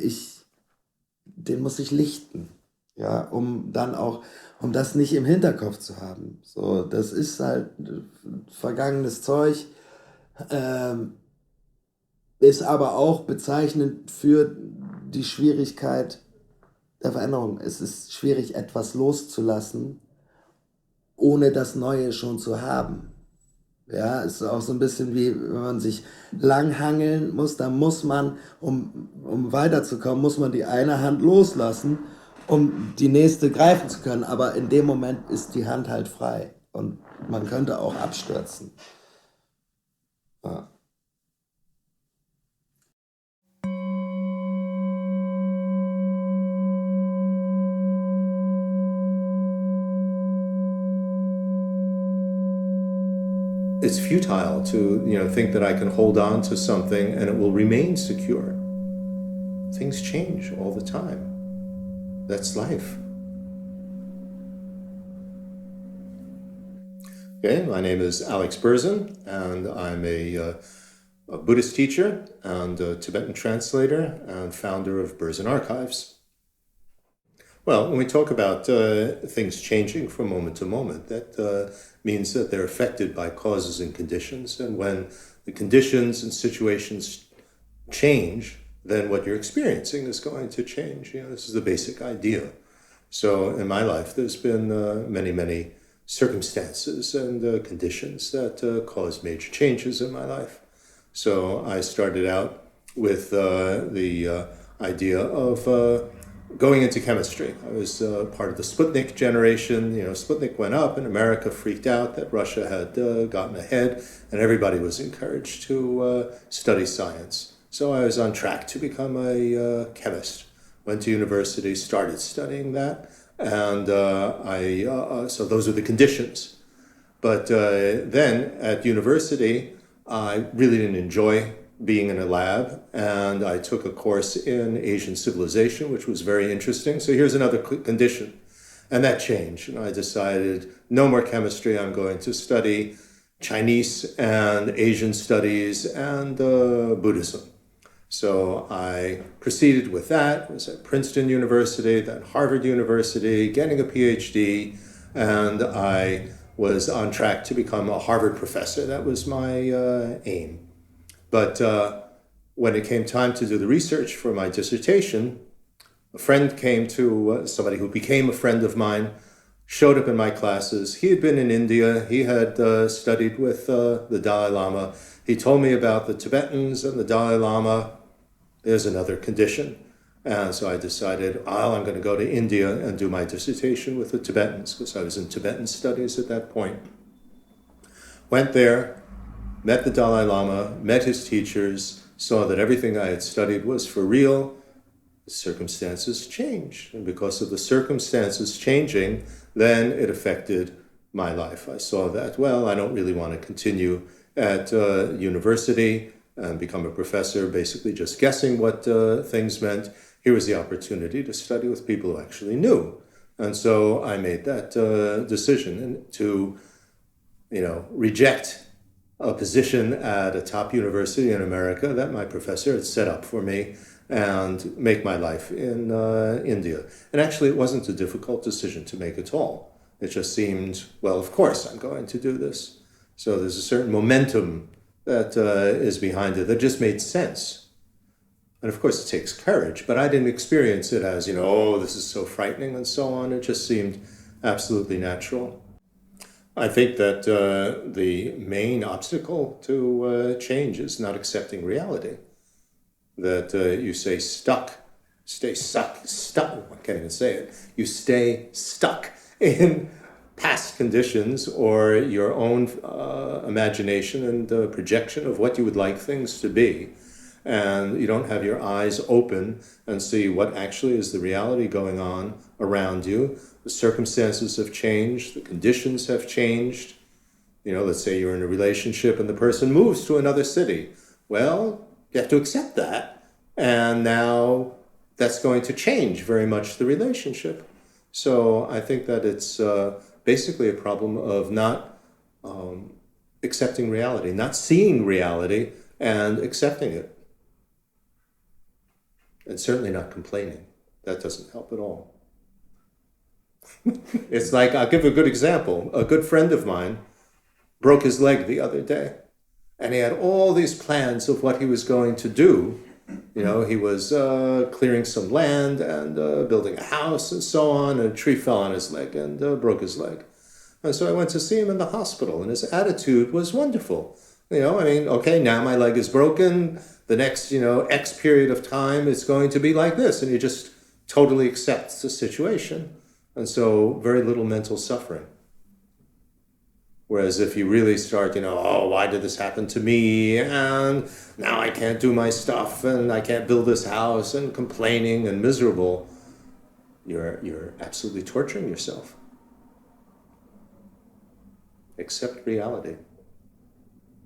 muss ich lichten, ja, um dann auch, um das nicht im Hinterkopf zu haben. So, das ist halt vergangenes Zeug, ist aber auch bezeichnend für die Schwierigkeit der Veränderung. Es ist schwierig, etwas loszulassen, ohne das Neue schon zu haben. Ja, es ist auch so ein bisschen wie, wenn man sich langhangeln muss, dann muss man, um weiterzukommen, muss man die eine Hand loslassen, um die nächste greifen zu können. Aber in dem Moment ist die Hand halt frei und man könnte auch abstürzen. Ja. It's futile to, think that I can hold on to something and it will remain secure. Things change all the time. That's life. Okay, my name is Alex Berzin, and I'm a Buddhist teacher and a Tibetan translator and founder of Berzin Archives. Well, when we talk about things changing from moment to moment, that means that they're affected by causes and conditions. And when the conditions and situations change, then what you're experiencing is going to change. This is the basic idea. So in my life, there's been many circumstances and conditions that caused major changes in my life. So I started out with the idea of going into chemistry. I was part of the Sputnik generation. Sputnik went up and America freaked out that Russia had gotten ahead, and everybody was encouraged to study science. So I was on track to become a chemist. Went to university, started studying that, and so those are the conditions. But then at university, I really didn't enjoy being in a lab, and I took a course in Asian civilization, which was very interesting. So here's another condition, and that changed. And I decided, no more chemistry, I'm going to study Chinese and Asian studies and Buddhism. So I proceeded with that. I was at Princeton University, then Harvard University, getting a PhD, and I was on track to become a Harvard professor. That was my aim. But when it came time to do the research for my dissertation, a friend came to, somebody who became a friend of mine, showed up in my classes. He had been in India. He had studied with the Dalai Lama. He told me about the Tibetans and the Dalai Lama. There's another condition. And so I decided, I'm going to go to India and do my dissertation with the Tibetans, because I was in Tibetan studies at that point. Went there, met the Dalai Lama, met his teachers, saw that everything I had studied was for real. The circumstances changed. And because of the circumstances changing, then it affected my life. I saw that, I don't really want to continue at university and become a professor, basically just guessing what things meant. Here was the opportunity to study with people who actually knew. And so I made that decision to, reject a position at a top university in America that my professor had set up for me and make my life in India. And actually, it wasn't a difficult decision to make at all. It just seemed, of course I'm going to do this. So there's a certain momentum that is behind it that just made sense. And of course, it takes courage, but I didn't experience it as, this is so frightening and so on. It just seemed absolutely natural. I think that the main obstacle to change is not accepting reality. That you stay stuck. I can't even say it. You stay stuck in past conditions or your own imagination and projection of what you would like things to be. And you don't have your eyes open and see what actually is the reality going on around you. The circumstances have changed, the conditions have changed. Let's say you're in a relationship and the person moves to another city. Well, you have to accept that. And now that's going to change very much the relationship. So I think that it's basically a problem of not accepting reality, not seeing reality and accepting it. And certainly not complaining. That doesn't help at all. It's like, I'll give a good example. A good friend of mine broke his leg the other day. And he had all these plans of what he was going to do You know, he was clearing some land and building a house and so on, and a tree fell on his leg and broke his leg. And so I went to see him in the hospital, and his attitude was wonderful. You know, I mean, okay, now my leg is broken. The next, X period of time is going to be like this. And he just totally accepts the situation. And so very little mental suffering. Whereas if you really start, oh, why did this happen to me? And now I can't do my stuff and I can't build this house, and complaining and miserable, you're absolutely torturing yourself. Accept reality.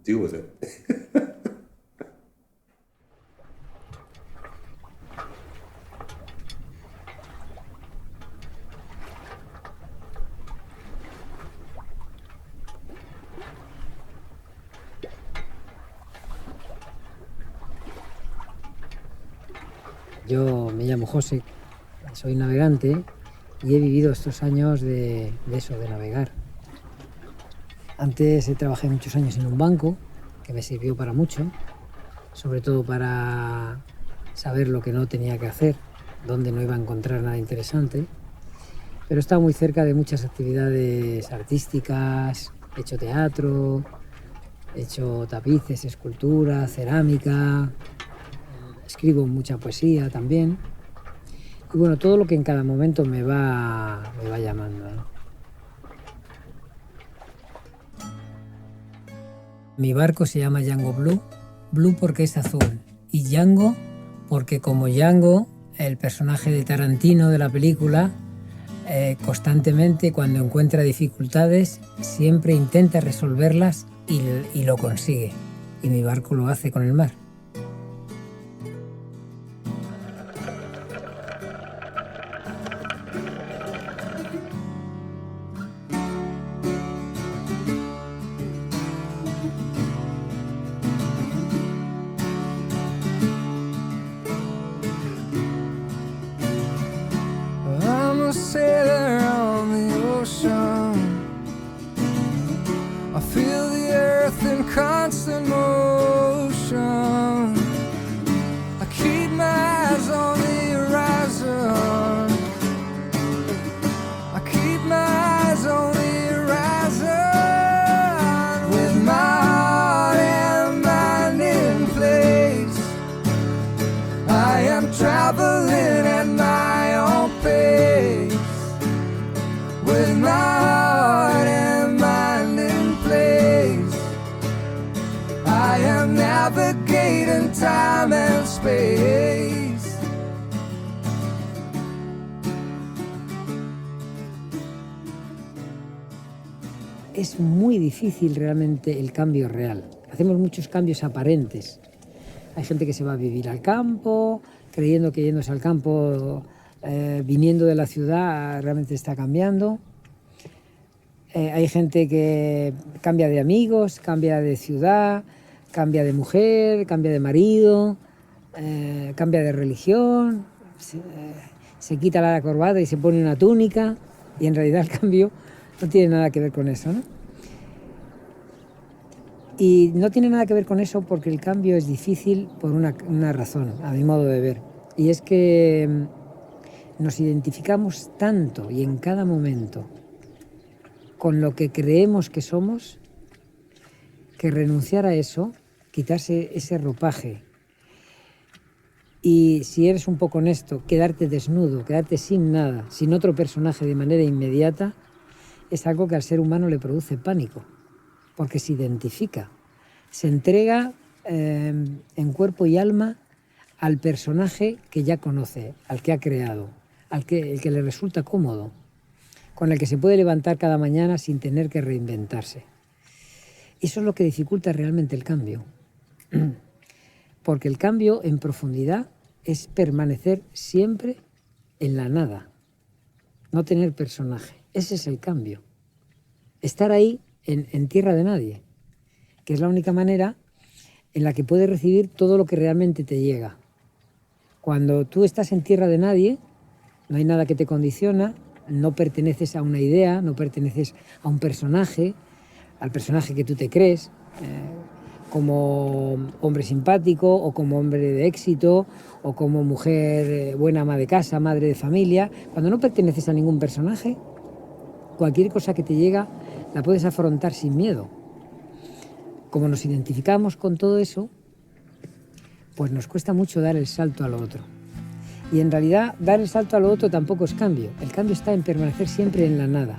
Deal with it. Yo me llamo José, soy navegante y he vivido estos años de eso, de navegar. Antes trabajé muchos años en un banco, que me sirvió para mucho, sobre todo para saber lo que no tenía que hacer, dónde no iba a encontrar nada interesante, pero he estado muy cerca de muchas actividades artísticas, he hecho teatro, he hecho tapices, escultura, cerámica, escribo mucha poesía también, y bueno, todo lo que en cada momento me va llamando, ¿no? Mi barco se llama Django Blue, Blue porque es azul, y Django porque como Django, el personaje de Tarantino de la película, constantemente cuando encuentra dificultades siempre intenta resolverlas y lo consigue, y mi barco lo hace con el mar. Sailor on the ocean, I feel the earth in constant motion. I keep my eyes on the horizon, I keep my eyes on the horizon, with my heart and mind in place. I am traveling at my own pace, with my heart and mind in place. I am navigating time and space. Es muy difícil realmente el cambio real. Hacemos muchos cambios aparentes. Hay gente que se va a vivir al campo, creyendo que yéndose al campo, viniendo de la ciudad, realmente está cambiando. Hay gente que cambia de amigos, cambia de ciudad, cambia de mujer, cambia de marido, cambia de religión, se quita la corbata y se pone una túnica, y en realidad el cambio no tiene nada que ver con eso, ¿no? Y no tiene nada que ver con eso porque el cambio es difícil por una razón, a mi modo de ver. Y es que nos identificamos tanto y en cada momento con lo que creemos que somos, que renunciar a eso, quitarse ese ropaje y, si eres un poco honesto, quedarte desnudo, quedarte sin nada, sin otro personaje de manera inmediata, es algo que al ser humano le produce pánico, porque se identifica, se entrega en cuerpo y alma al personaje que ya conoce, al que ha creado, el que le resulta cómodo, con el que se puede levantar cada mañana sin tener que reinventarse. Eso es lo que dificulta realmente el cambio, porque el cambio en profundidad es permanecer siempre en la nada, no tener personaje. Ese es el cambio. Estar ahí en tierra de nadie, que es la única manera en la que puedes recibir todo lo que realmente te llega. Cuando tú estás en tierra de nadie, no hay nada que te condiciona, no perteneces a una idea, no perteneces a un personaje, al personaje que tú te crees. como hombre simpático o como hombre de éxito o como mujer buena ama de casa, madre de familia. Cuando no perteneces a ningún personaje, cualquier cosa que te llega la puedes afrontar sin miedo. Como nos identificamos con todo eso, pues nos cuesta mucho dar el salto a lo otro. Y en realidad dar el salto a lo otro tampoco es cambio. El cambio está en permanecer siempre en la nada.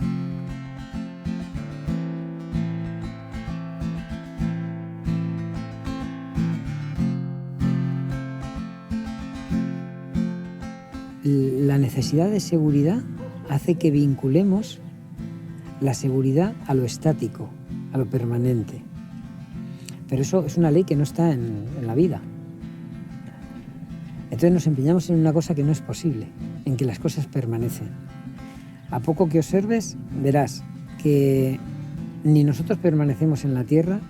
La necesidad de seguridad hace que vinculemos la seguridad a lo estático, a lo permanente. Pero eso es una ley que no está en la vida. Entonces nos empeñamos en una cosa que no es posible, en que las cosas permanecen. A poco que observes, verás que ni nosotros permanecemos en la tierra,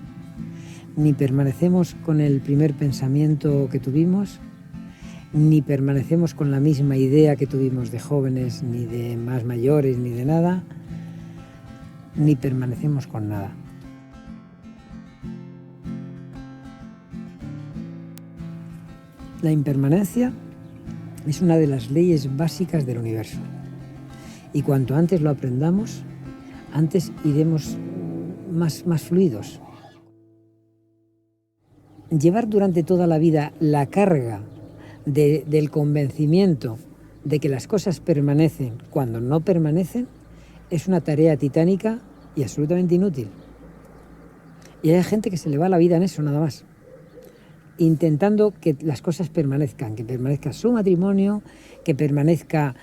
ni permanecemos con el primer pensamiento que tuvimos, ni permanecemos con la misma idea que tuvimos de jóvenes, ni de más mayores, ni de nada, ni permanecemos con nada. La impermanencia es una de las leyes básicas del universo. Y cuanto antes lo aprendamos, antes iremos más fluidos. Llevar durante toda la vida la carga del convencimiento de que las cosas permanecen cuando no permanecen es una tarea titánica y absolutamente inútil. Y hay gente que se le va la vida en eso nada más, intentando que las cosas permanezcan, que permanezca su matrimonio, que permanezca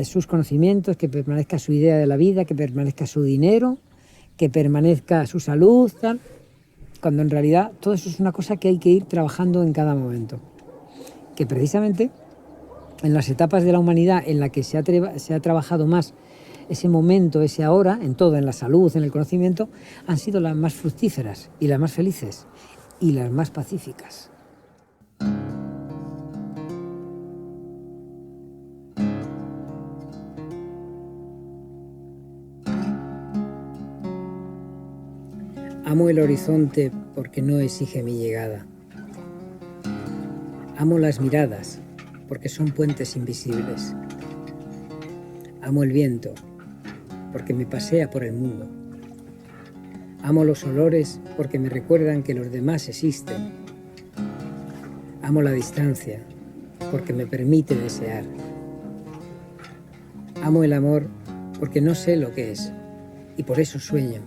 sus conocimientos, que permanezca su idea de la vida, que permanezca su dinero, que permanezca su salud, tal, cuando en realidad todo eso es una cosa que hay que ir trabajando en cada momento. Que precisamente en las etapas de la humanidad en la que se ha trabajado más ese momento, ese ahora, en todo, en la salud, en el conocimiento, han sido las más fructíferas y las más felices y las más pacíficas. Amo el horizonte porque no exige mi llegada. Amo las miradas porque son puentes invisibles. Amo el viento porque me pasea por el mundo. Amo los olores porque me recuerdan que los demás existen. Amo la distancia porque me permite desear. Amo el amor porque no sé lo que es y por eso sueño.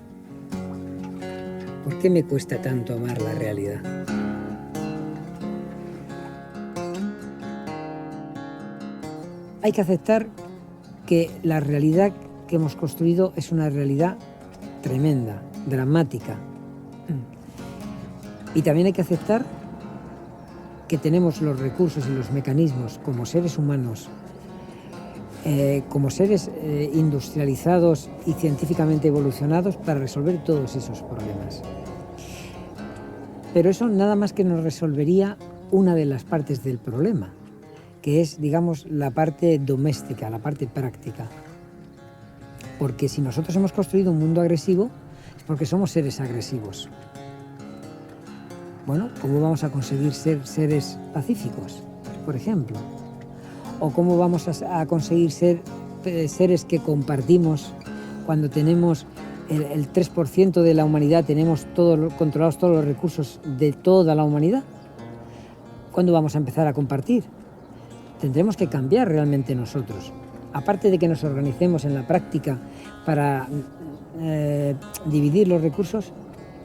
¿Por qué me cuesta tanto amar la realidad? Hay que aceptar que la realidad que hemos construido es una realidad tremenda, dramática. Y también hay que aceptar que tenemos los recursos y los mecanismos como seres humanos, como seres industrializados y científicamente evolucionados para resolver todos esos problemas. Pero eso nada más que nos resolvería una de las partes del problema, que es, digamos, la parte doméstica, la parte práctica. Porque si nosotros hemos construido un mundo agresivo, es porque somos seres agresivos. Bueno, ¿cómo vamos a conseguir ser seres pacíficos, por ejemplo? ¿O cómo vamos a conseguir ser seres que compartimos cuando tenemos el 3% de la humanidad, tenemos controlados todos los recursos de toda la humanidad? ¿Cuándo vamos a empezar a compartir? Tendremos que cambiar realmente nosotros. Aparte de que nos organicemos en la práctica para dividir los recursos,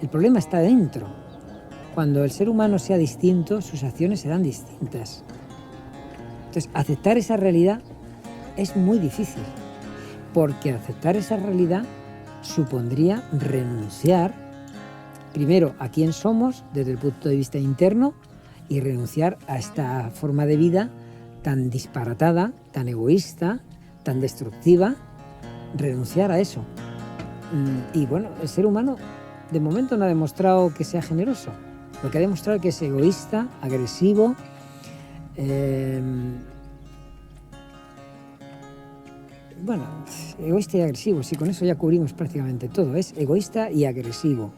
el problema está dentro. Cuando el ser humano sea distinto, sus acciones serán distintas. Entonces, aceptar esa realidad es muy difícil, porque aceptar esa realidad supondría renunciar, primero, a quién somos desde el punto de vista interno y renunciar a esta forma de vida tan disparatada, tan egoísta, tan destructiva, renunciar a eso. Y bueno, el ser humano de momento no ha demostrado que sea generoso. Lo que ha demostrado es que es egoísta, agresivo, bueno, egoísta y agresivo, sí, con eso ya cubrimos prácticamente todo. Es egoísta y agresivo.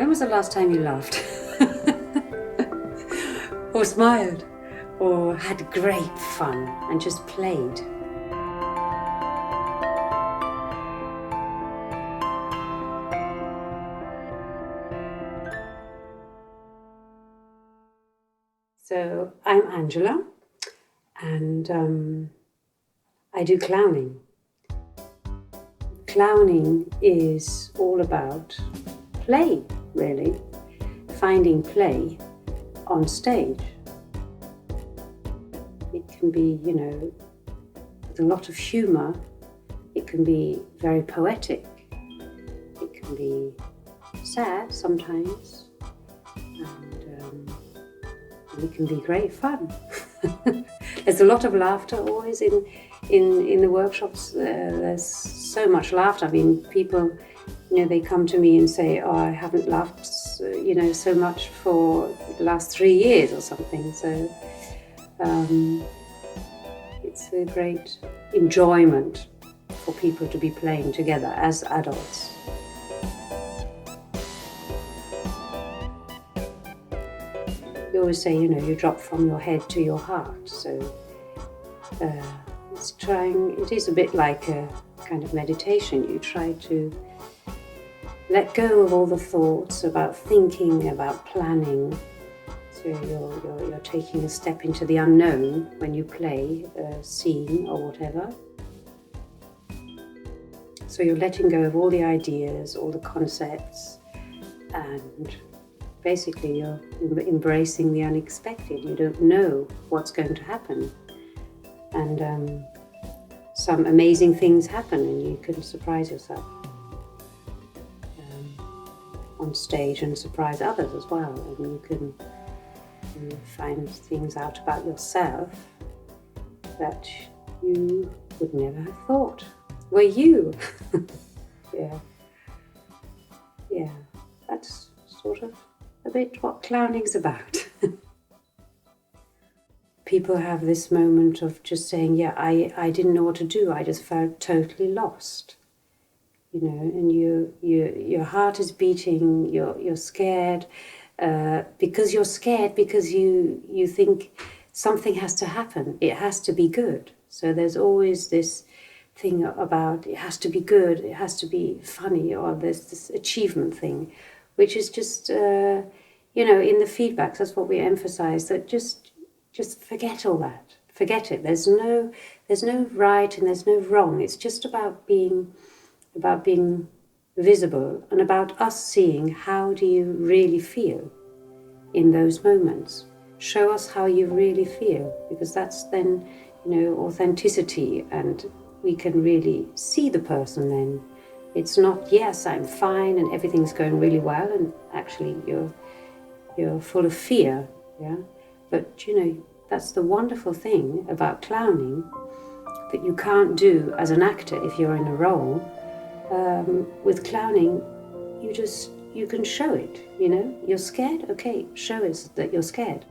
When was the last time you laughed? Or smiled? Or had great fun and just played? So I'm Angela, and I do clowning. Clowning is all about play, really. Finding play on stage. It can be, with a lot of humour. It can be very poetic. It can be sad sometimes. And it can be great fun. There's a lot of laughter always in the workshops. There's so much laughter. I mean, people, they come to me and say, "Oh, I haven't laughed, so much for the last 3 years or something." So it's a great enjoyment for people to be playing together as adults. We always say, you drop from your head to your heart. So it is a bit like a kind of meditation. You try to let go of all the thoughts about thinking, about planning. So you're taking a step into the unknown when you play a scene or whatever. So you're letting go of all the ideas, all the concepts, and basically you're embracing the unexpected. You don't know what's going to happen. And some amazing things happen and you can surprise yourself on stage and surprise others as well. And you can find things out about yourself that you would never have thought were you. Yeah, that's sort of a bit what clowning's about. People have this moment of just saying, I didn't know what to do. I just felt totally lost. And your heart is beating, you're scared, because you're scared because you think something has to happen. It has to be good. So there's always this thing about it has to be good, it has to be funny, or there's this achievement thing, which is just, in the feedbacks, that's what we emphasize, that just forget all that. Forget it. There's no right and there's no wrong. It's just about being visible and about us seeing how do you really feel in those moments. Show us how you really feel, because that's then, authenticity, and we can really see the person then. It's not, yes, I'm fine and everything's going really well, and actually you're full of fear, yeah? But, that's the wonderful thing about clowning, that you can't do as an actor if you're in a role. With clowning, you can show it, You're scared? Okay, show us that you're scared.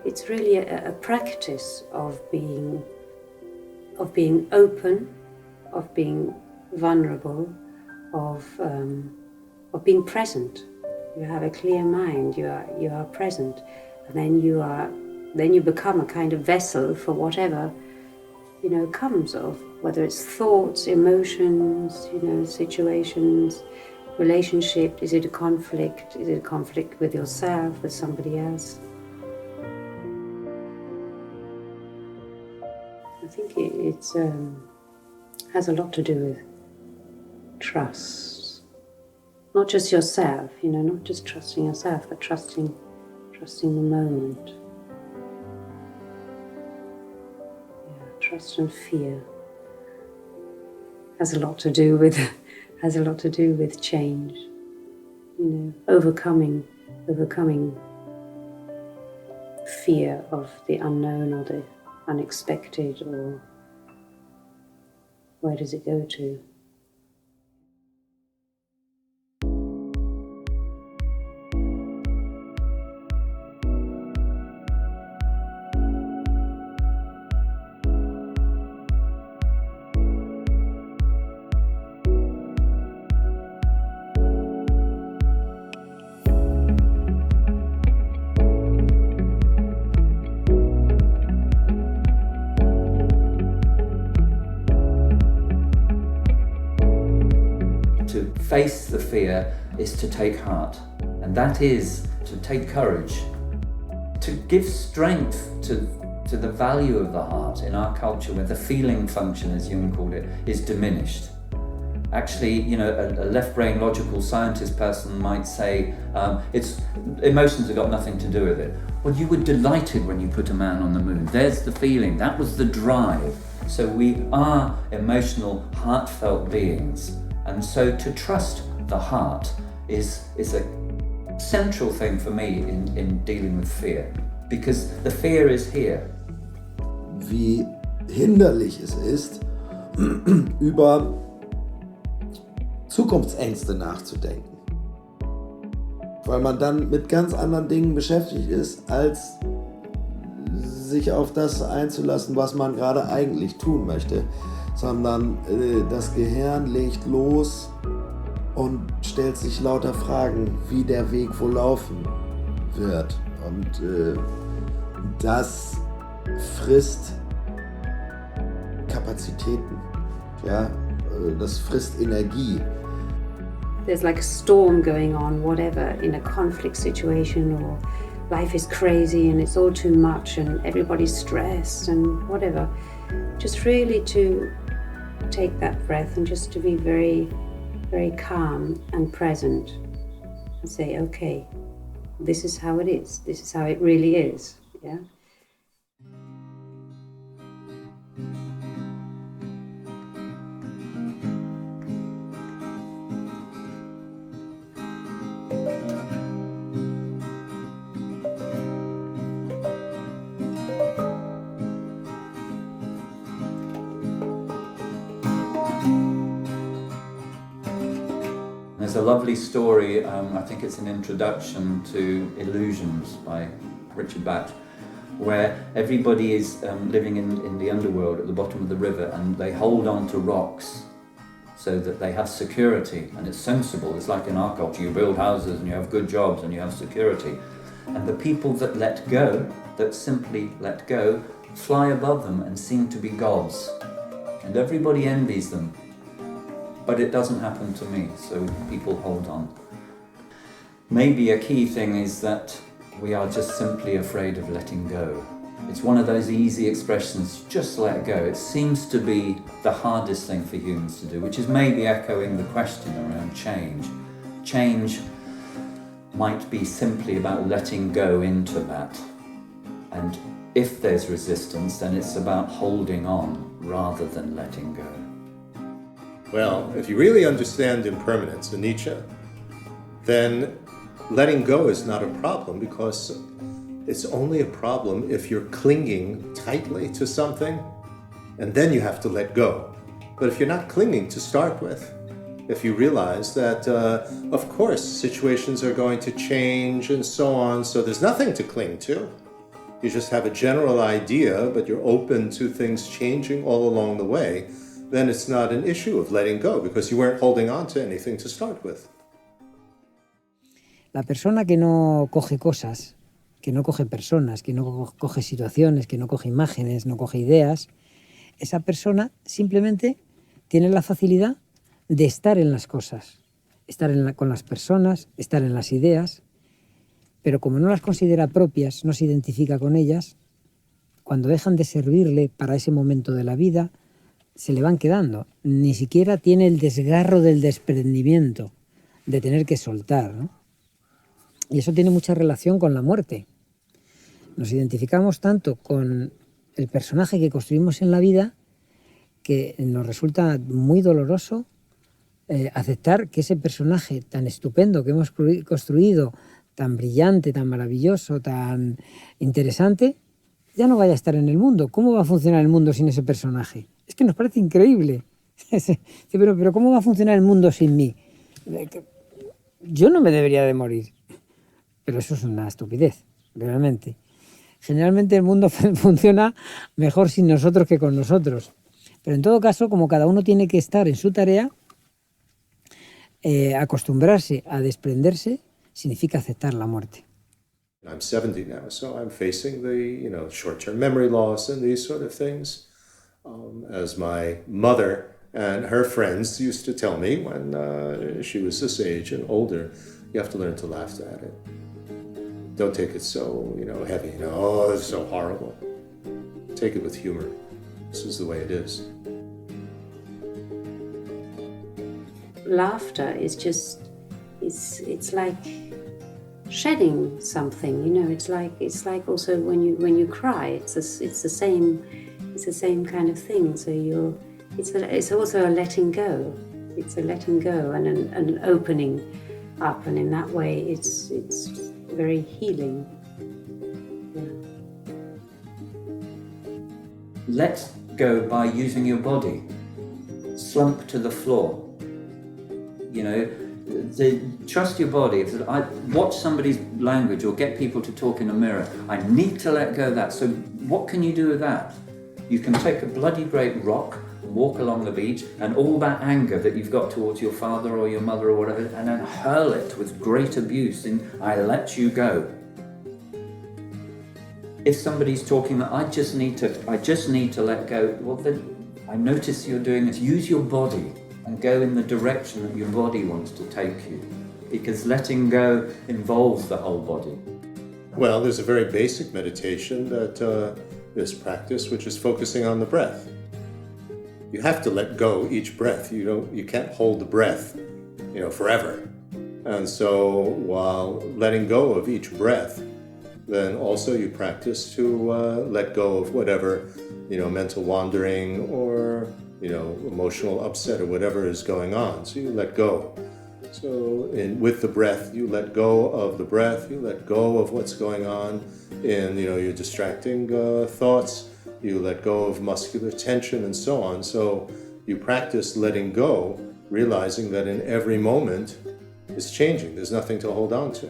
It's really a practice of being open, of being vulnerable, of being present. You have a clear mind. You are present, and then you become a kind of vessel for whatever comes of, whether it's thoughts, emotions, situations, relationship. Is it a conflict? Is it a conflict with yourself, with somebody else? I think it has a lot to do with trust. Not just yourself, not just trusting yourself, but trusting the moment. Yeah, trust and fear has a lot to do with change. Overcoming fear of the unknown or the unexpected, or where does it go to? To face the fear is to take heart, and that is to take courage, to give strength to the value of the heart in our culture, where the feeling function, as Jung called it, is diminished. Actually, you know, a left-brain logical scientist person might say, emotions have got nothing to do with it. Well, you were delighted when you put a man on the moon. There's the feeling, that was the drive. So we are emotional, heartfelt beings. And so to trust the heart is a central thing for me in dealing with fear. Because the fear is here. Wie hinderlich es ist, über Zukunftsängste nachzudenken. Weil man dann mit ganz anderen Dingen beschäftigt ist, als sich auf das einzulassen, was man gerade eigentlich tun möchte. Sondern das Gehirn legt los und stellt sich lauter Fragen, wie der Weg wohl laufen wird. Und das frisst Kapazitäten, ja, das frisst Energie. There's like a storm going on, whatever, in a conflict situation, or life is crazy and it's all too much and everybody's stressed and whatever. Just really to take that breath and just to be very, very calm and present and say, okay, this is how it is. This is how it really is. Yeah. There's a lovely story, I think it's an introduction to Illusions by Richard Bach, where everybody is living in the underworld at the bottom of the river, and they hold on to rocks so that they have security, and it's sensible. It's like in our culture, you build houses and you have good jobs and you have security. And the people that let go, that simply let go, fly above them and seem to be gods. And everybody envies them. But it doesn't happen to me, so people hold on. Maybe a key thing is that we are just simply afraid of letting go. It's one of those easy expressions, just let go. It seems to be the hardest thing for humans to do, which is maybe echoing the question around change. Change might be simply about letting go into that. And if there's resistance, then it's about holding on rather than letting go. Well, if you really understand impermanence in Nietzsche, then letting go is not a problem, because it's only a problem if you're clinging tightly to something, and then you have to let go. But if you're not clinging to start with, if you realize that, of course, situations are going to change and so on, so there's nothing to cling to. You just have a general idea, but you're open to things changing all along the way, then it's not an issue of letting go, because you weren't holding on to anything to start with. La persona que no coge cosas, que no coge personas, que no coge situaciones, que no coge imágenes, no coge ideas, esa persona simplemente tiene la facilidad de estar en las cosas, estar con las personas, estar en las ideas, pero como no las considera propias, no se identifica con ellas, cuando dejan de servirle para ese momento de la vida, se le van quedando. Ni siquiera tiene el desgarro del desprendimiento, de tener que soltar, ¿no? Y eso tiene mucha relación con la muerte. Nos identificamos tanto con el personaje que construimos en la vida que nos resulta muy doloroso aceptar que ese personaje tan estupendo que hemos construido, tan brillante, tan maravilloso, tan interesante, ya no vaya a estar en el mundo. ¿Cómo va a funcionar el mundo sin ese personaje? Es que nos parece increíble. Pero ¿cómo va a funcionar el mundo sin mí? Yo no me debería de morir. Pero eso es una estupidez, realmente. Generalmente el mundo funciona mejor sin nosotros que con nosotros. Pero en todo caso, como cada uno tiene que estar en su tarea, acostumbrarse a desprenderse significa aceptar la muerte. I'm 70 now, so I'm facing the short-term memory loss and these sort of things. As my mother And her friends used to tell me when she was this age and older, you have to learn to laugh at it. Don't take it so, heavy, oh, it's so horrible. Take it with humor. This is the way it is. Laughter is just, it's like shedding something, it's like also when you cry, it's the same kind of thing. So it's also a letting go. It's a letting go and an opening up, and in that way it's very healing. Yeah. Let go by using your body. Slump to the floor. Trust your body. If I watch somebody's language or get people to talk in a mirror, I need to let go of that. So what can you do with that? You can take a bloody great rock, walk along the beach, and all that anger that you've got towards your father or your mother or whatever, and then hurl it with great abuse in, I let you go. If somebody's talking that I just need to let go, well then I notice you're doing this. Use your body and go in the direction that your body wants to take you, because letting go involves the whole body. Well, there's a very basic meditation that is practiced, which is focusing on the breath. You have to let go each breath. You can't hold the breath, forever. And so while letting go of each breath, then also you practice to let go of whatever, mental wandering or, emotional upset or whatever is going on. So you let go. So with the breath, you let go of the breath, you let go of what's going on in, your distracting thoughts, you let go of muscular tension and so on. So you practice letting go, realizing that in every moment is changing. There's nothing to hold on to.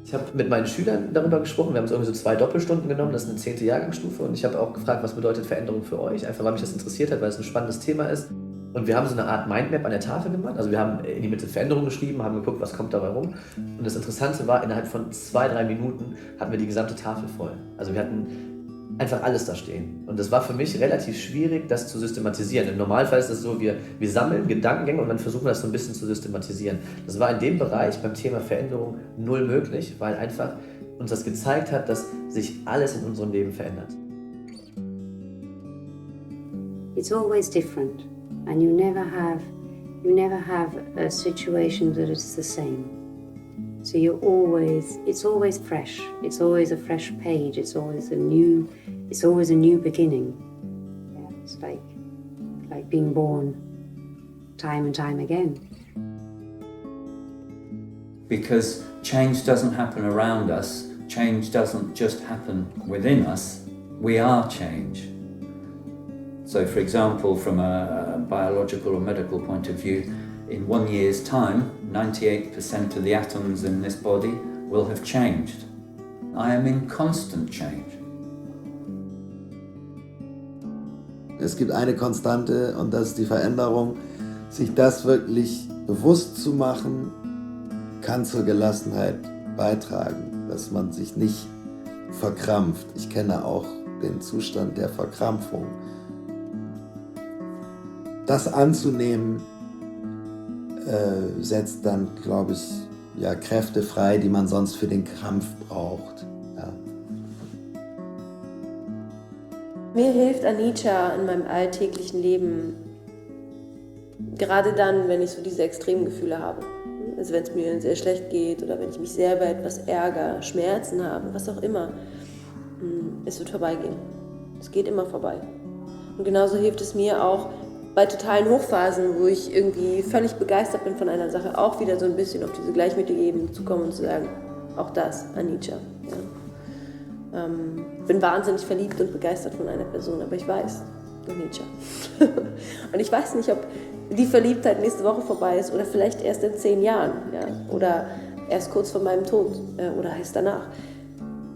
Ich habe mit meinen Schülern darüber gesprochen, wir haben uns irgendwie so 2 Doppelstunden genommen, das ist eine 10. Jahrgangsstufe, und ich habe auch gefragt, was bedeutet Veränderung für euch, einfach weil mich das interessiert hat, weil es ein spannendes Thema ist. Und wir haben so eine Art Mindmap an der Tafel gemacht, also wir haben in die Mitte Veränderung geschrieben, haben geguckt, was kommt dabei rum. Und das Interessante war, innerhalb von 2-3 Minuten hatten wir die gesamte Tafel voll. Also wir hatten einfach alles da stehen. Und das war für mich relativ schwierig, das zu systematisieren. Im Normalfall ist es so, wir sammeln Gedankengänge und dann versuchen wir das so ein bisschen zu systematisieren. Das war in dem Bereich beim Thema Veränderung null möglich, weil einfach uns das gezeigt hat, dass sich alles in unserem Leben verändert. It's always different, and you never have a situation that is the same. So it's always fresh. It's always a fresh page. It's always a new beginning. Yeah, it's like being born time and time again. Because change doesn't happen around us. Change doesn't just happen within us. We are change. So, for example, from a biological or medical point of view, in 1 year's time, 98% of the atoms in this body will have changed. I am in constant change. Es gibt eine Konstante, und das ist die Veränderung. Sich das wirklich bewusst zu machen, kann zur Gelassenheit beitragen, dass man sich nicht verkrampft. Ich kenne auch den Zustand der Verkrampfung. Das anzunehmen, setzt dann, glaube ich, Kräfte frei, die man sonst für den Krampf braucht. Ja. Mir hilft Anicca in meinem alltäglichen Leben, gerade dann, wenn ich so diese extremen Gefühle habe. Also wenn es mir sehr schlecht geht oder wenn ich mich sehr über etwas ärgere, Schmerzen habe, was auch immer. Es wird vorbeigehen. Es geht immer vorbei. Und genauso hilft es mir auch, bei totalen Hochphasen, wo ich irgendwie völlig begeistert bin von einer Sache, auch wieder so ein bisschen auf diese gleichmütige Ebene zu kommen und zu sagen, auch das, Anicca. Ja. Bin wahnsinnig verliebt und begeistert von einer Person, aber ich weiß, Anicca. Und ich weiß nicht, ob die Verliebtheit nächste Woche vorbei ist oder vielleicht erst in 10 Jahren, ja? Oder erst kurz vor meinem Tod oder erst danach.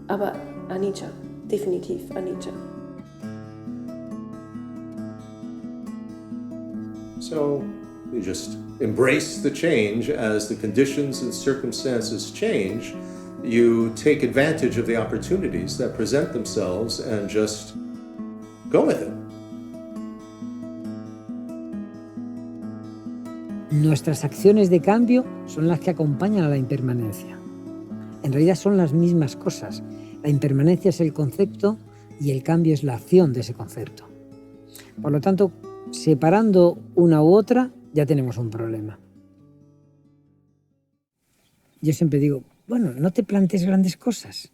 Aber Anicca, definitiv Anicca. So you just embrace the change as the conditions and circumstances change. You take advantage of the opportunities that present themselves and just go with it. Nuestras acciones de cambio son las que acompañan a la impermanencia. En realidad son las mismas cosas. La impermanencia es el concepto y el cambio es la acción de ese concepto. Por lo tanto, separando una u otra, ya tenemos un problema. Yo siempre digo, bueno, no te plantees grandes cosas.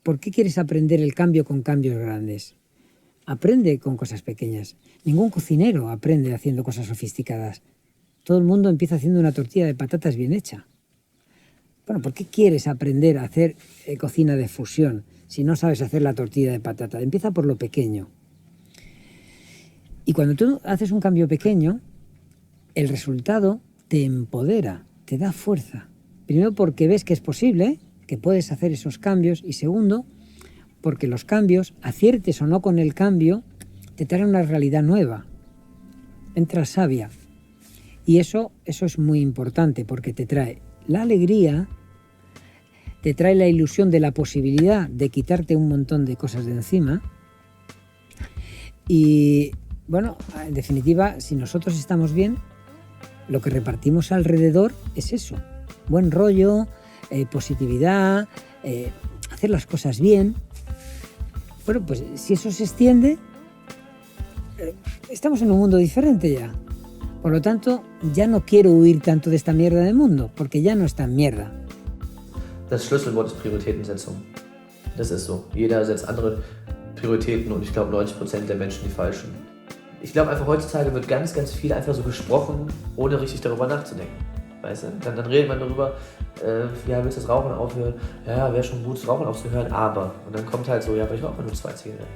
¿Por qué quieres aprender el cambio con cambios grandes? Aprende con cosas pequeñas. Ningún cocinero aprende haciendo cosas sofisticadas. Todo el mundo empieza haciendo una tortilla de patatas bien hecha. Bueno, ¿por qué quieres aprender a hacer cocina de fusión si no sabes hacer la tortilla de patata? Empieza por lo pequeño. Y cuando tú haces un cambio pequeño, el resultado te empodera, te da fuerza. Primero porque ves que es posible, que puedes hacer esos cambios. Y segundo, porque los cambios, aciertes o no con el cambio, te traen una realidad nueva. Entras sabia. Y eso es muy importante porque te trae la alegría, te trae la ilusión de la posibilidad de quitarte un montón de cosas de encima. Y bueno, en definitiva, si nosotros estamos bien, lo que repartimos alrededor es eso. Buen rollo, positividad, hacer las cosas bien. Bueno, pues si eso se extiende, estamos en un mundo diferente ya. Por lo tanto, ya no quiero huir tanto de esta mierda de mundo, porque ya no es tan mierda. Das Schlüsselwort ist Prioritätensetzung. Das ist so. Jeder setzt andere Prioritäten und ich glaube 90% der Menschen die falschen. Ich glaube einfach heutzutage wird ganz, ganz viel einfach so gesprochen, ohne richtig darüber nachzudenken. Weißt du? Dann redet man darüber, ja, willst du das Rauchen aufhören? Ja, wäre schon gut, das Rauchen aufzuhören, aber. Und dann kommt halt so, ja, aber ich rauche nur 2 Zigaretten.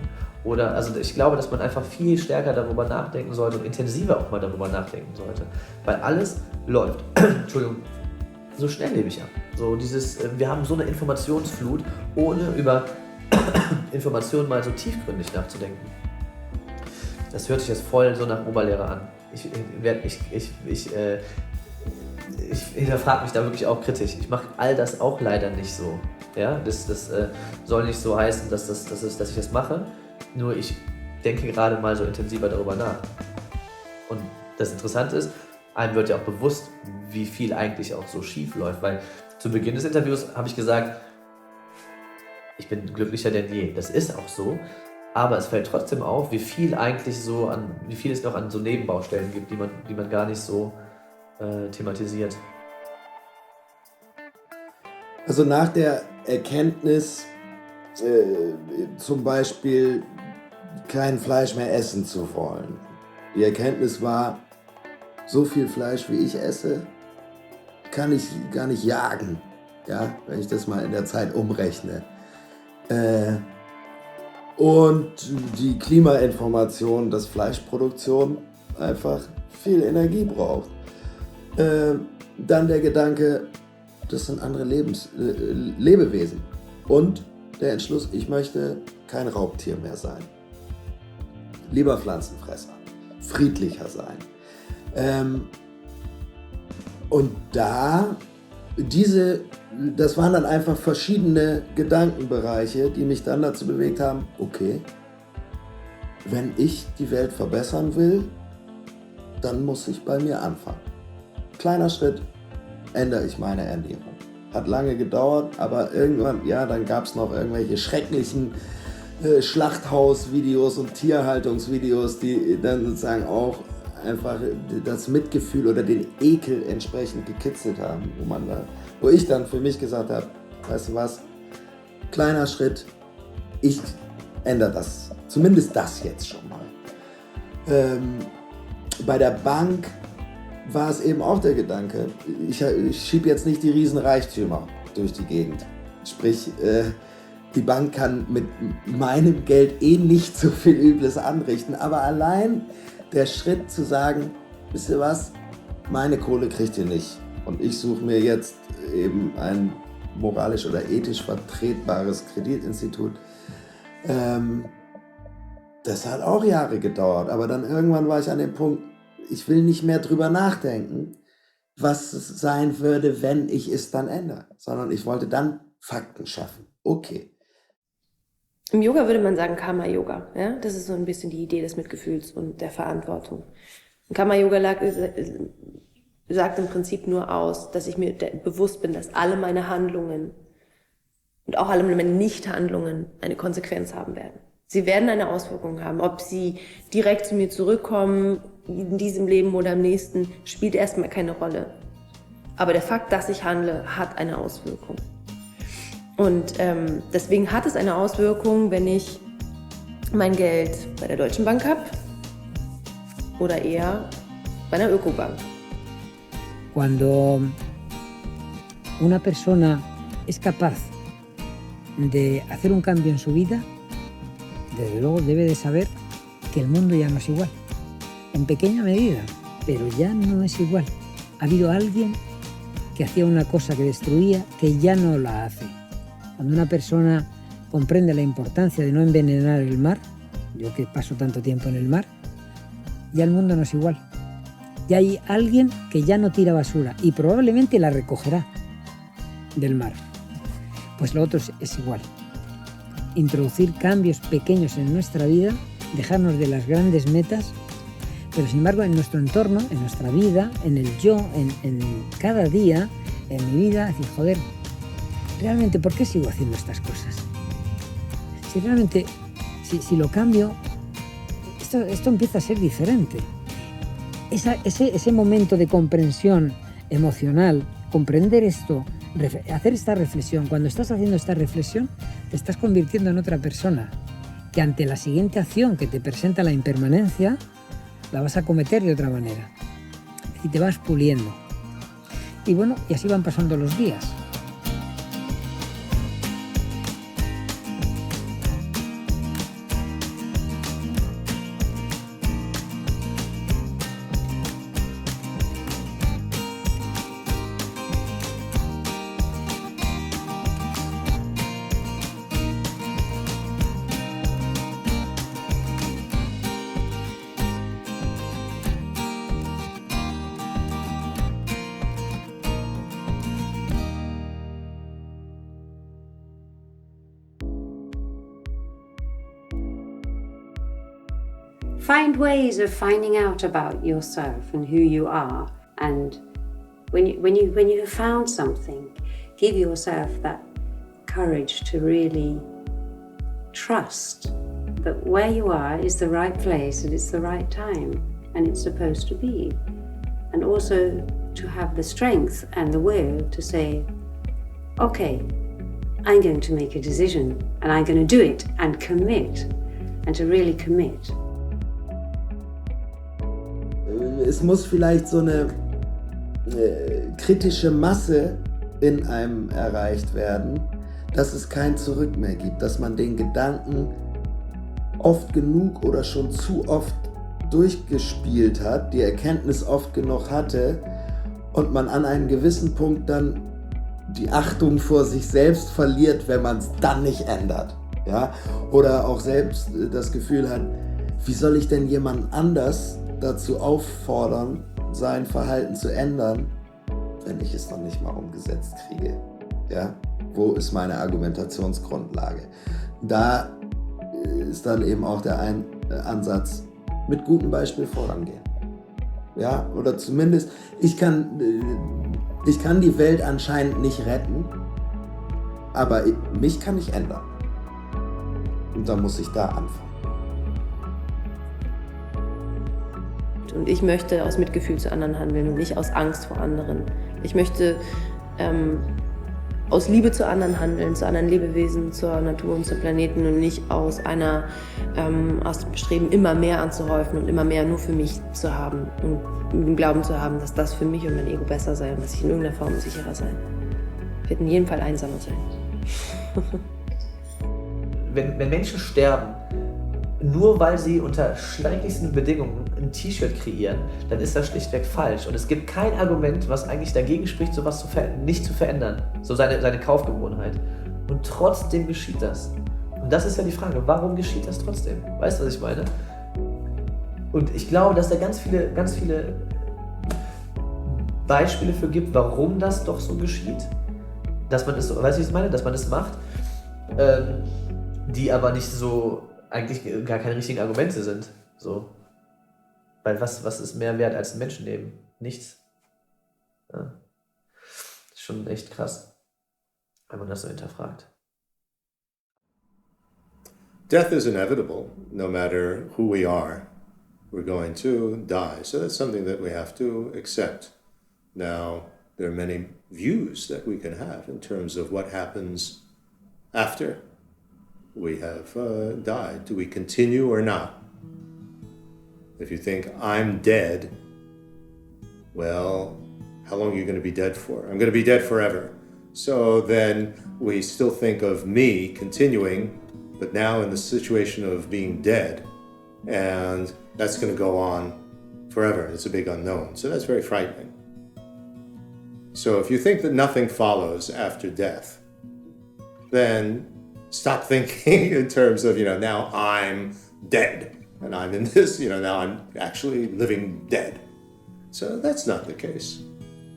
Oder, also ich glaube, dass man einfach viel stärker darüber nachdenken sollte und intensiver auch mal darüber nachdenken sollte. Weil alles läuft, Entschuldigung, so schnelllebig ab. So dieses, wir haben so eine Informationsflut, ohne über Informationen mal so tiefgründig nachzudenken. Das hört sich jetzt voll so nach Oberlehrer an. Ich hinterfrage mich da wirklich auch kritisch. Ich mache all das auch leider nicht so. Ja? Das soll nicht so heißen, dass ich das mache. Nur ich denke gerade mal so intensiver darüber nach. Und das Interessante ist, einem wird ja auch bewusst, wie viel eigentlich auch so schief läuft. Weil zu Beginn des Interviews habe ich gesagt, ich bin glücklicher denn je. Das ist auch so. Aber es fällt trotzdem auf, wie viel es noch an so Nebenbaustellen gibt, die man gar nicht so thematisiert. Also nach der Erkenntnis, zum Beispiel kein Fleisch mehr essen zu wollen. Die Erkenntnis war, so viel Fleisch wie ich esse, kann ich gar nicht jagen, ja, wenn ich das mal in der Zeit umrechne. Und die Klimainformation, dass Fleischproduktion einfach viel Energie braucht. Dann der Gedanke, das sind andere Lebewesen. Und der Entschluss, ich möchte kein Raubtier mehr sein. Lieber Pflanzenfresser, friedlicher sein. Und das waren dann einfach verschiedene Gedankenbereiche, die mich dann dazu bewegt haben, okay, wenn ich die Welt verbessern will, dann muss ich bei mir anfangen. Kleiner Schritt, ändere ich meine Ernährung. Hat lange gedauert, aber irgendwann, ja, dann gab es noch irgendwelche schrecklichen Schlachthausvideos und Tierhaltungsvideos, die dann sozusagen auch einfach das Mitgefühl oder den Ekel entsprechend gekitzelt haben, wo ich dann für mich gesagt habe, weißt du was, kleiner Schritt, ich ändere das, zumindest das jetzt schon mal. Bei der Bank war es eben auch der Gedanke, ich schiebe jetzt nicht die Riesenreichtümer durch die Gegend. Sprich, die Bank kann mit meinem Geld eh nicht so viel Übles anrichten, aber allein der Schritt zu sagen, wisst ihr was, meine Kohle kriegt ihr nicht und ich suche mir jetzt eben ein moralisch oder ethisch vertretbares Kreditinstitut, das hat auch Jahre gedauert, aber dann irgendwann war ich an dem Punkt, ich will nicht mehr drüber nachdenken, was es sein würde, wenn ich es dann ändere, sondern ich wollte dann Fakten schaffen. Okay. Im Yoga würde man sagen Karma-Yoga. Ja? Das ist so ein bisschen die Idee des Mitgefühls und der Verantwortung. Karma-Yoga sagt im Prinzip nur aus, dass ich mir bewusst bin, dass alle meine Handlungen und auch alle meine Nichthandlungen eine Konsequenz haben werden. Sie werden eine Auswirkung haben. Ob sie direkt zu mir zurückkommen, in diesem Leben oder im nächsten, spielt erstmal keine Rolle. Aber der Fakt, dass ich handle, hat eine Auswirkung. Und deswegen hat es eine Auswirkung, wenn ich mein Geld bei der Deutschen Bank habe oder eher bei einer Ökobank. Cuando una persona es capaz de hacer un cambio en su vida, desde luego debe de saber que el mundo ya no es igual. En pequeña medida, pero ya no es igual. Ha habido alguien que hacía una cosa que destruía, que ya no la hace. Cuando una persona comprende la importancia de no envenenar el mar, yo que paso tanto tiempo en el mar, ya el mundo no es igual. Ya hay alguien que ya no tira basura y probablemente la recogerá del mar. Pues lo otro es igual. Introducir cambios pequeños en nuestra vida, dejarnos de las grandes metas, pero sin embargo en nuestro entorno, en nuestra vida, en el yo, en cada día, en mi vida, decir, joder, realmente, ¿por qué sigo haciendo estas cosas? Si realmente, si lo cambio, esto empieza a ser diferente. Ese momento de comprensión emocional, comprender esto, hacer esta reflexión, cuando estás haciendo esta reflexión, te estás convirtiendo en otra persona, que ante la siguiente acción que te presenta la impermanencia, la vas a cometer de otra manera. Y te vas puliendo. Y bueno, y así van pasando los días. Find ways of finding out about yourself and who you are, and when you have found something, give yourself that courage to really trust that where you are is the right place and it's the right time and it's supposed to be, and also to have the strength and the will to say, okay, I'm going to make a decision and I'm going to do it and commit, and to really commit. Es muss vielleicht so eine kritische Masse in einem erreicht werden, dass es kein Zurück mehr gibt, dass man den Gedanken oft genug oder schon zu oft durchgespielt hat, die Erkenntnis oft genug hatte und man an einem gewissen Punkt dann die Achtung vor sich selbst verliert, wenn man es dann nicht ändert. Ja? Oder auch selbst das Gefühl hat, wie soll ich denn jemand anders dazu auffordern, sein Verhalten zu ändern, wenn ich es noch nicht mal umgesetzt kriege. Ja? Wo ist meine Argumentationsgrundlage? Da ist dann eben auch der Ansatz, mit gutem Beispiel vorangehen. Ja? Oder zumindest, ich kann die Welt anscheinend nicht retten, aber mich kann ich ändern. Und dann muss ich da anfangen. Und ich möchte aus Mitgefühl zu anderen handeln und nicht aus Angst vor anderen. Ich möchte aus Liebe zu anderen handeln, zu anderen Lebewesen, zur Natur und zum Planeten und nicht aus dem Bestreben, immer mehr anzuhäufen und immer mehr nur für mich zu haben und den Glauben zu haben, dass das für mich und mein Ego besser sei und dass ich in irgendeiner Form sicherer sei. Ich werde in jedem Fall einsamer sein. wenn Menschen sterben, nur weil sie unter schrecklichsten Bedingungen ein T-Shirt kreieren, dann ist das schlichtweg falsch. Und es gibt kein Argument, was eigentlich dagegen spricht, sowas nicht zu verändern. So seine Kaufgewohnheit. Und trotzdem geschieht das. Und das ist ja die Frage, warum geschieht das trotzdem? Weißt du, was ich meine? Und ich glaube, dass da ganz viele Beispiele für gibt, warum das doch so geschieht. Dass man es so, weißt du, wie ich meine? Dass man es macht, die aber nicht so, eigentlich gar keine richtigen Argumente sind. So. Weil was ist mehr wert als ein Menschenleben? Nichts. Ja. Das ist schon echt krass, wenn man das so hinterfragt. Death is inevitable. No matter who we are, we're going to die. So that's something that we have to accept. Now, there are many views that we can have in terms of what happens after we have died. Do we continue or not? If you think, I'm dead, well, how long are you going to be dead for? I'm going to be dead forever. So then we still think of me continuing, but now in the situation of being dead, and that's going to go on forever. It's a big unknown. So that's very frightening. So if you think that nothing follows after death, then stop thinking in terms of, now I'm dead and I'm in this, now I'm actually living dead. So that's not the case.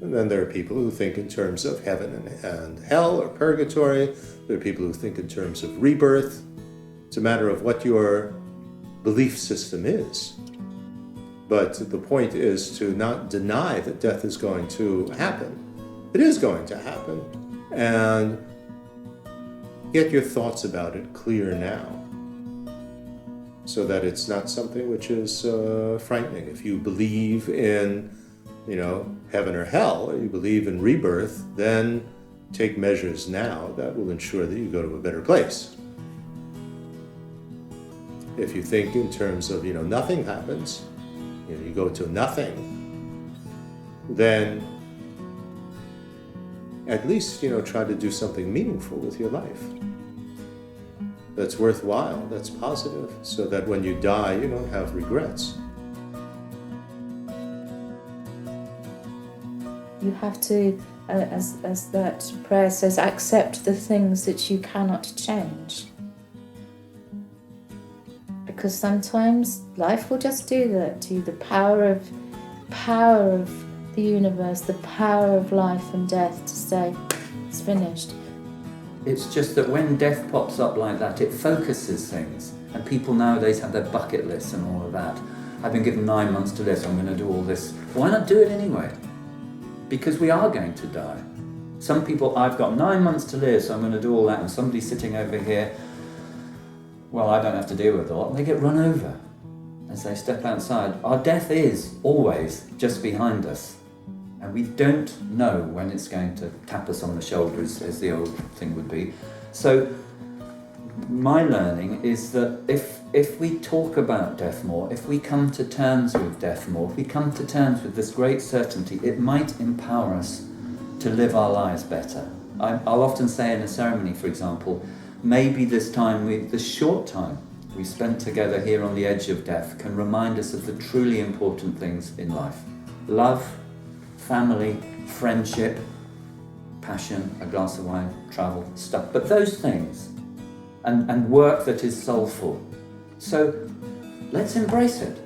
And then there are people who think in terms of heaven and hell or purgatory. There are people who think in terms of rebirth. It's a matter of what your belief system is. But the point is to not deny that death is going to happen. It is going to happen. And get your thoughts about it clear now, so that it's not something which is frightening. If you believe in, heaven or hell, or you believe in rebirth, then take measures now that will ensure that you go to a better place. If you think in terms of, nothing happens, you go to nothing, then at least, try to do something meaningful with your life. That's worthwhile, that's positive, so that when you die, you don't have regrets. You have to, as that prayer says, accept the things that you cannot change. Because sometimes life will just do that to you. The power of the universe, the power of life and death to say, it's finished. It's just that when death pops up like that, it focuses things. And people nowadays have their bucket lists and all of that. I've been given 9 months to live, so I'm going to do all this. Why not do it anyway? Because we are going to die. Some people, I've got 9 months to live, so I'm going to do all that. And somebody's sitting over here, well, I don't have to deal with it a lot. And they get run over as they step outside. Our death is always just behind us. And we don't know when it's going to tap us on the shoulder, as the old thing would be. So my learning is that if we talk about death more, if we come to terms with death more, if we come to terms with this great certainty, it might empower us to live our lives better. I'll often say in a ceremony, for example, maybe this short time we spent together here on the edge of death can remind us of the truly important things in life. Love, family, friendship, passion, a glass of wine, travel, stuff. But those things, and work that is soulful. So let's embrace it.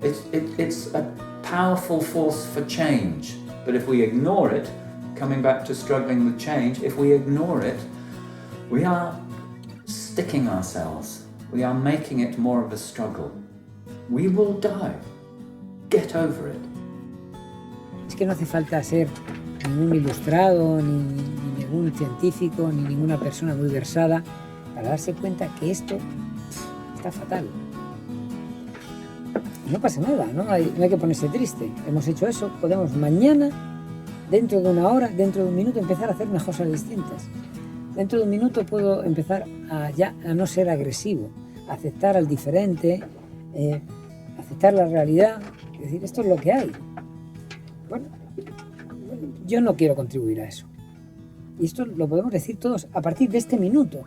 It's a powerful force for change. But if we ignore it, coming back to struggling with change, if we ignore it, we are sticking ourselves. We are making it more of a struggle. We will die. Get over it. Es que no hace falta ser ningún ilustrado, ni ningún científico, ni ninguna persona muy versada para darse cuenta que esto está fatal. No pasa nada, no hay que ponerse triste. Hemos hecho eso, podemos mañana, dentro de una hora, dentro de un minuto, empezar a hacer unas cosas distintas. Dentro de un minuto puedo empezar a no ser agresivo, a aceptar al diferente, aceptar la realidad, es decir, esto es lo que hay. Bueno, yo no quiero contribuir a eso. Y esto lo podemos decir todos a partir de este minuto.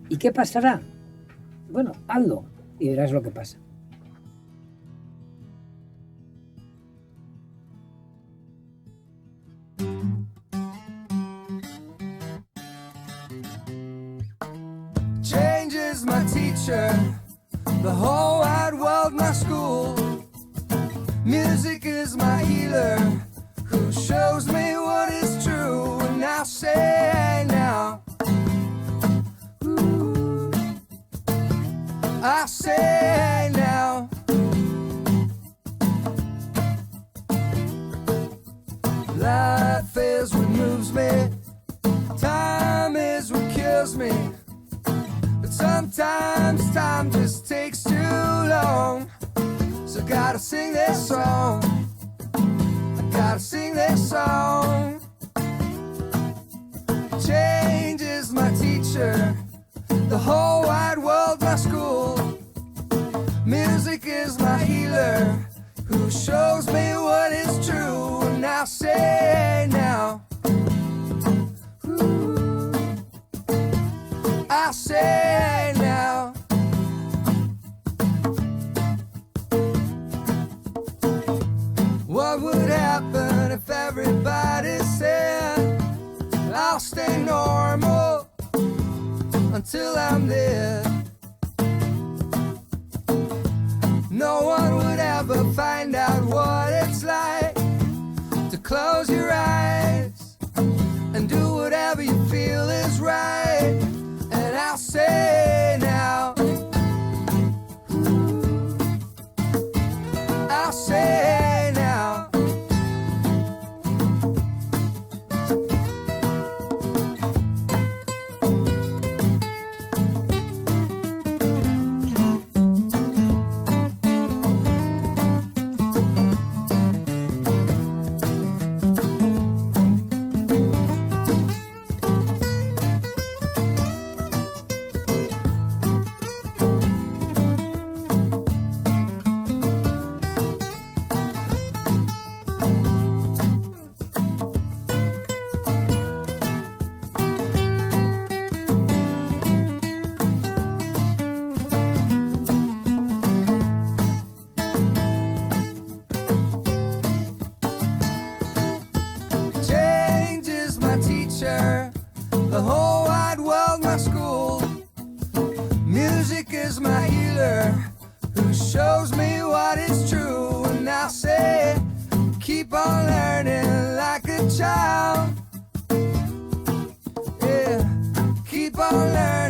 ¿Y qué pasará? Bueno, hazlo y verás lo que pasa. Change is my teacher, the whole wide world my school. Music is my healer, who shows me what is true. And I'll say now, ooh, I'll say now, life is what moves me, time is what kills me. But sometimes time just takes too long. So gotta sing this song, I gotta sing this song. Change is my teacher, the whole wide world my school. Music is my healer, who shows me what is true. And I'll say now, ooh, I'll say now, what would happen if everybody said I'll stay normal until I'm dead? No one would ever find out what it's like to close your eyes and do whatever you feel is right. And I'll say now, I'll say now, change is my teacher, the whole wide world my school. Music is my healer, who shows me what is true. And I'll say, keep on learning like a child. Yeah, keep on learning.